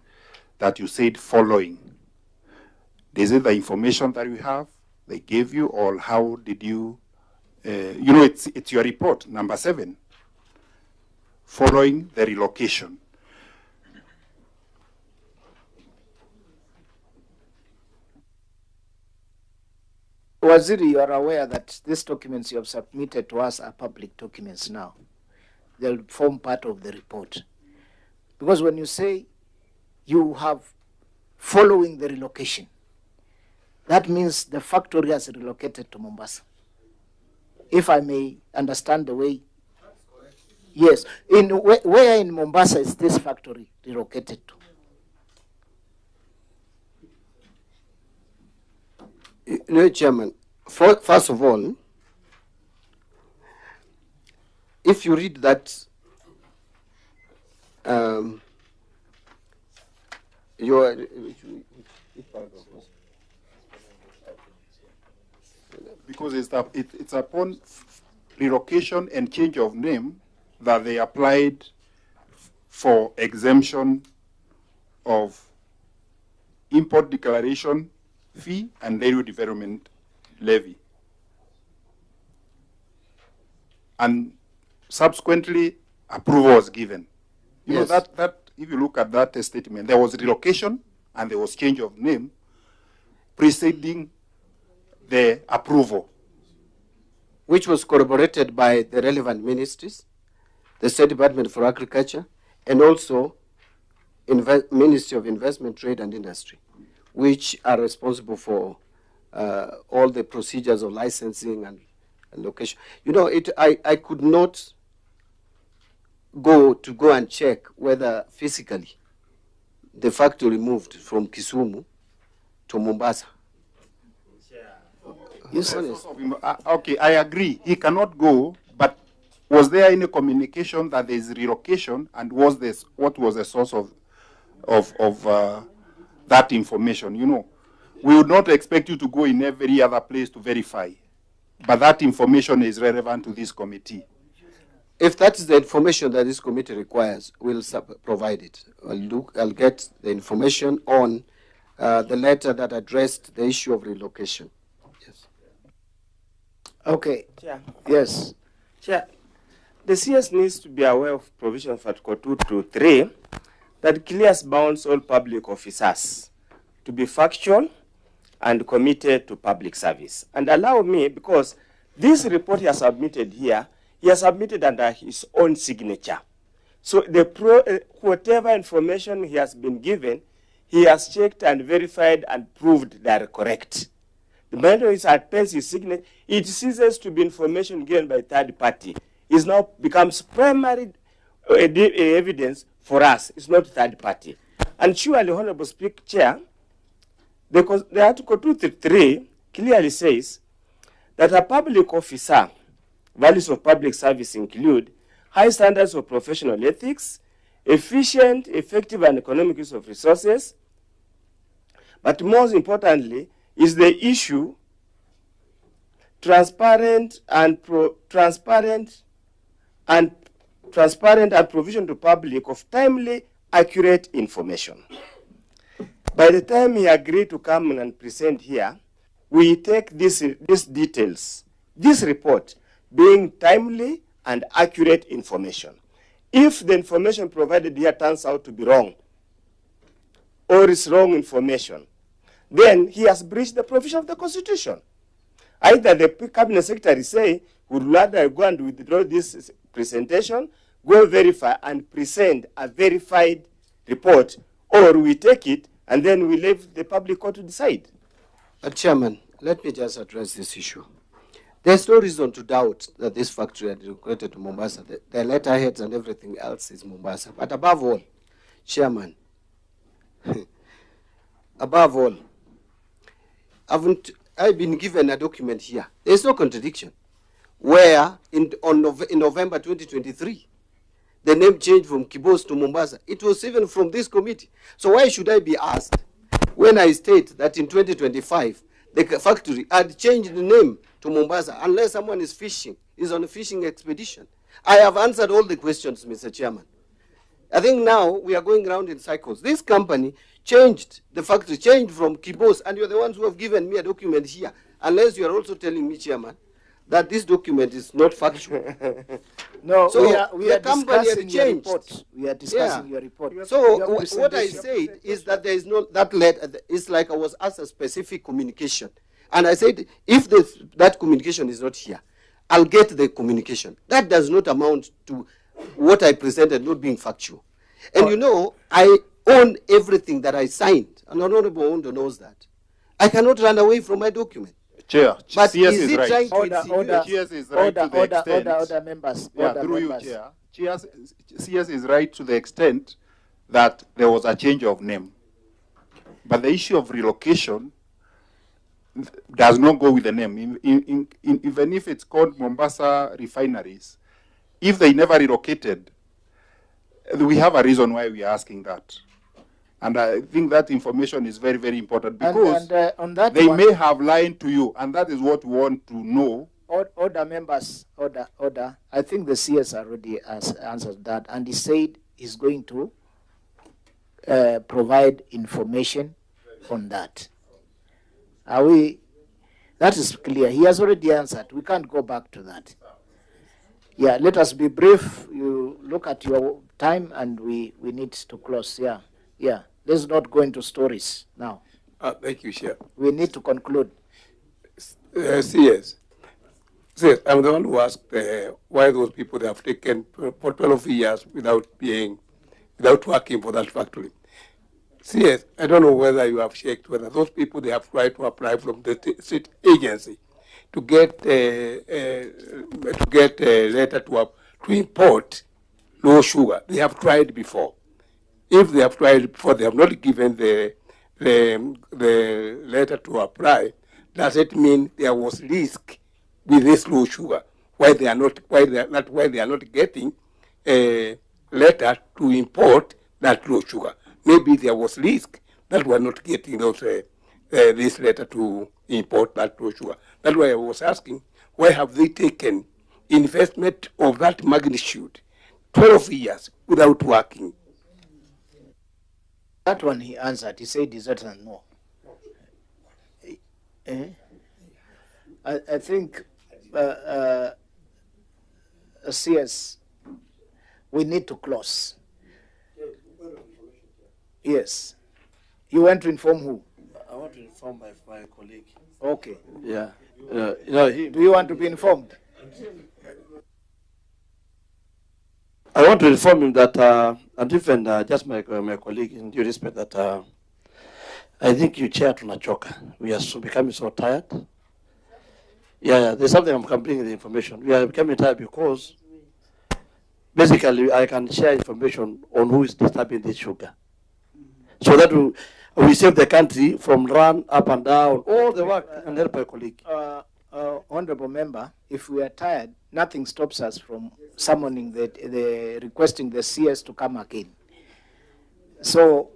that you said following? Is it the information that you have, they gave you, or how did you, you know, it's your report, number 7, following the relocation. Waziri, you are aware that these documents you have submitted to us are public documents now. They'll form part of the report. Because when you say you have following the relocation, that means the factory has relocated to Mombasa. If I may understand the way. That's correct. Yes. Where in Mombasa is this factory relocated to? No, Chairman. First of all, if you read that, because it's upon relocation and change of name that they applied for exemption of import declaration fee and area development levy. And subsequently, approval was given. You know, that if you look at that statement, there was relocation and there was change of name preceding the approval. Which was corroborated by the relevant ministries, the State Department for Agriculture, and also Ministry of Investment, Trade and Industry, which are responsible for all the procedures of licensing and location. You know, I could not go and check whether physically the factory moved from Kisumu to Mombasa. Okay, I agree. He cannot go, but was there any communication that there is relocation, and what was the source of that information? You know, we would not expect you to go in every other place to verify, but that information is relevant to this committee. If that is the information that this committee requires, we'll provide it. I'll get the information on the letter that addressed the issue of relocation. Yes. Okay. Chair. Yes. Chair, the CS needs to be aware of provision for Article 2 to 3 that clears bounds all public officers to be factual and committed to public service. And allow me, because this report he has submitted here, he has submitted under his own signature. So whatever information he has been given, he has checked and verified and proved they are correct. The matter is at his signature, it ceases to be information given by third party. It now becomes primary evidence for us. It's not third party. And surely, Honorable Speaker, Chair, because the Article 233 clearly says that a public officer, values of public service include high standards of professional ethics, efficient, effective, and economic use of resources. But most importantly is the issue transparent and provision to public of timely, accurate information. By the time he agreed to come and present here, we take these details, this report, being timely and accurate information. If the information provided here turns out to be wrong, or is wrong information, then he has breached the provision of the Constitution. Either the Cabinet Secretary say, would rather go and withdraw this presentation, go verify and present a verified report, or we take it and then we leave the public court to decide. Chairman, let me just address this issue. There's no reason to doubt that this factory had relocated to Mombasa. The letterheads and everything else is Mombasa. But above all, Chairman, above all, I've been given a document here. There's no contradiction. Where in November 2023, the name changed from Kibos to Mombasa. It was even from this committee. So why should I be asked when I state that in 2025, the factory had changed the name to Mombasa unless someone is on a fishing expedition? I have answered all the questions, Mr. Chairman. I think now we are going around in cycles. This company changed, the factory changed from Kibos, and you're the ones who have given me a document here, unless you are also telling me, Chairman, that this document is not factual. No, so we are discussing your changed. report. We are discussing your report. So what I said is that there is no, that letter, it's like I was asked a specific communication. And I said, if that communication is not here, I'll get the communication. That does not amount to what I presented not being factual. And you know, I own everything that I signed. An honorable owner knows that. I cannot run away from my document. Chair, but CS is it right. right Order, CS is right to the extent. Order members. Yeah, through you, Chair. CS is right to the extent that there was a change of name. But the issue of relocation does not go with the name. Even if it's called Mombasa Refineries, if they never relocated, we have a reason why we are asking that. And I think that information is very, very important because on that they one, may have lied to you, and that is what we want to know. Order members, order. I think the CS already has answered that, and he said he's going to provide information on that. Are we? That is clear. He has already answered. We can't go back to that. Yeah, let us be brief. You look at your time, and we need to close. Yeah. Yeah, let's not go into stories now. Thank you, Chair. We need to conclude. CS, I'm the one who asked why those people they have taken for 12 years without working for that factory. CS, I don't know whether you have checked whether those people they have tried to apply from the state agency to get a letter to import low sugar. They have tried before. If they have tried before, they have not given the letter to apply, does it mean there was risk with this low sugar? Why they are not getting a letter to import that low sugar? Maybe there was risk that we are not getting those this letter to import that low sugar. That's why I was asking, why have they taken investment of that magnitude, 12 years, without working? That one he answered. He said is that and no. I think CS, we need to close. Yes. You want to inform who? I want to inform my colleague. Okay. Yeah. Do you want to be informed? I want to inform him that, and even just my colleague, in due respect, that I think you chair tunachoka. We are becoming so tired. Yeah, there's something I'm bringing the information. We are becoming tired because basically I can share information on who is disturbing this sugar. So that we save the country from run up and down, all the work, and help my colleague. Honorable member, if we are tired, nothing stops us from summoning requesting the CS to come again. So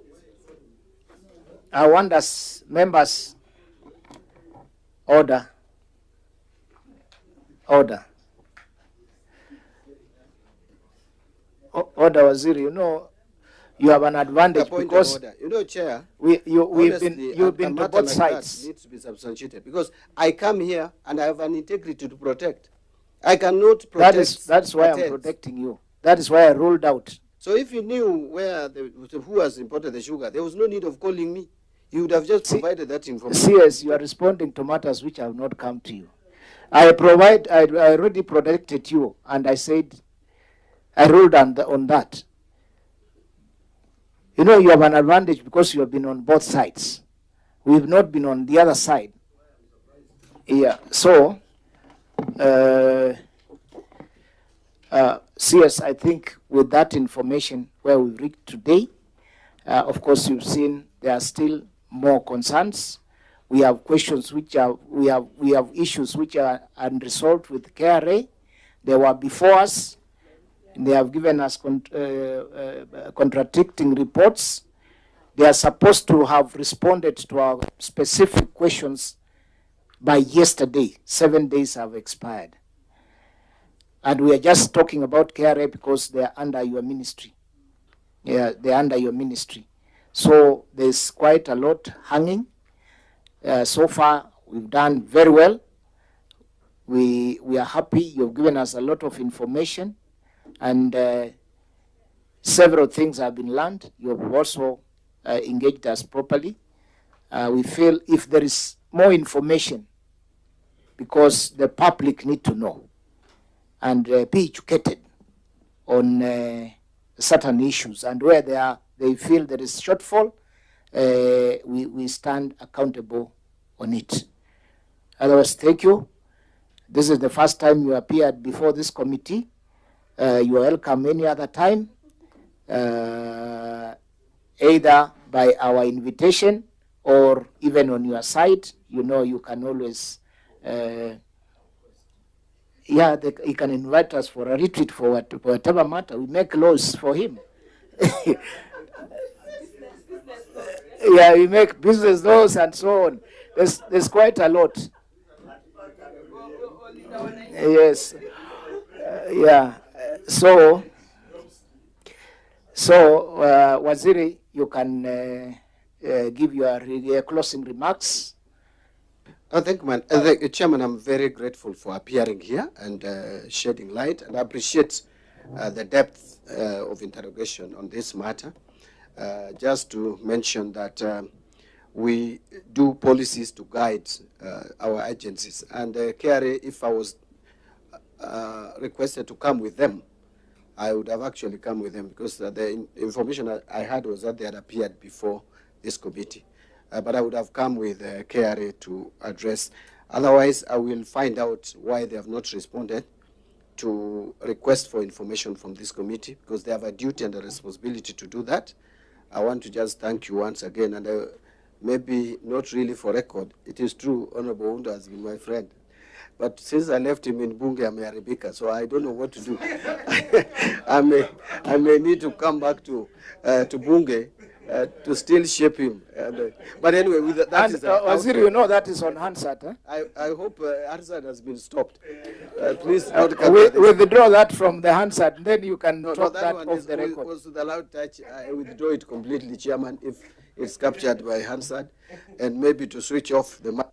I want us members, order. Order, Waziri, you know, you have an advantage because Chair, you've been to both sides. Needs to be substantiated because I come here and I have an integrity to protect. I cannot protect. That's why I'm protecting you. That is why I ruled out. So if you knew who has imported the sugar, there was no need of calling me. You would have just provided that information. CS, you are responding to matters which have not come to you. I already protected you, and I said, I ruled on that. You know, you have an advantage because you have been on both sides. We've not been on the other side. Yeah, so, CS, I think with that information where we've reached today, of course, you've seen there are still more concerns. We have questions which are, we have issues which are unresolved with KRA. They were before us. They have given us contradicting reports. They are supposed to have responded to our specific questions by yesterday. 7 days have expired. And we are just talking about KRA because they are under your ministry. Yeah, they are under your ministry. So there's quite a lot hanging. So far, we've done very well. We are happy. You've given us a lot of information, and several things have been learned. You have also engaged us properly. We feel if there is more information, because the public need to know and be educated on certain issues, and where they feel there is shortfall, we stand accountable on it. Otherwise, thank you. This is the first time you appeared before this committee. You are welcome any other time, either by our invitation or even on your side. You know, you can always, he can invite us for a retreat for whatever matter. We make laws for him. Yeah, we make business laws and so on. There's quite a lot. Yes. Yeah. So, Waziri, you can give your closing remarks. Chairman, I'm very grateful for appearing here and shedding light, and I appreciate the depth of interrogation on this matter. Just to mention that we do policies to guide our agencies, and KRA, if I was requested to come with them, I would have actually come with them, because the information I had was that they had appeared before this committee. But I would have come with KRA to address. Otherwise, I will find out why they have not responded to request for information from this committee, because they have a duty and a responsibility to do that. I want to just thank you once again, and maybe not really for record. It is true, Honorable Unda has been my friend. But since I left him in Bunge, I'm a Rebecca, so I don't know what to do. I may need to come back to Bunge to still shape him. But anyway, with that is Waziri, you know that is on Hansard. Huh? I hope Hansard has been stopped. Please not withdraw that from the Hansard, then you can talk that that one off the record. Was the loud touch. I withdraw it completely, Chairman, if it's captured by Hansard, and maybe to switch off the mic.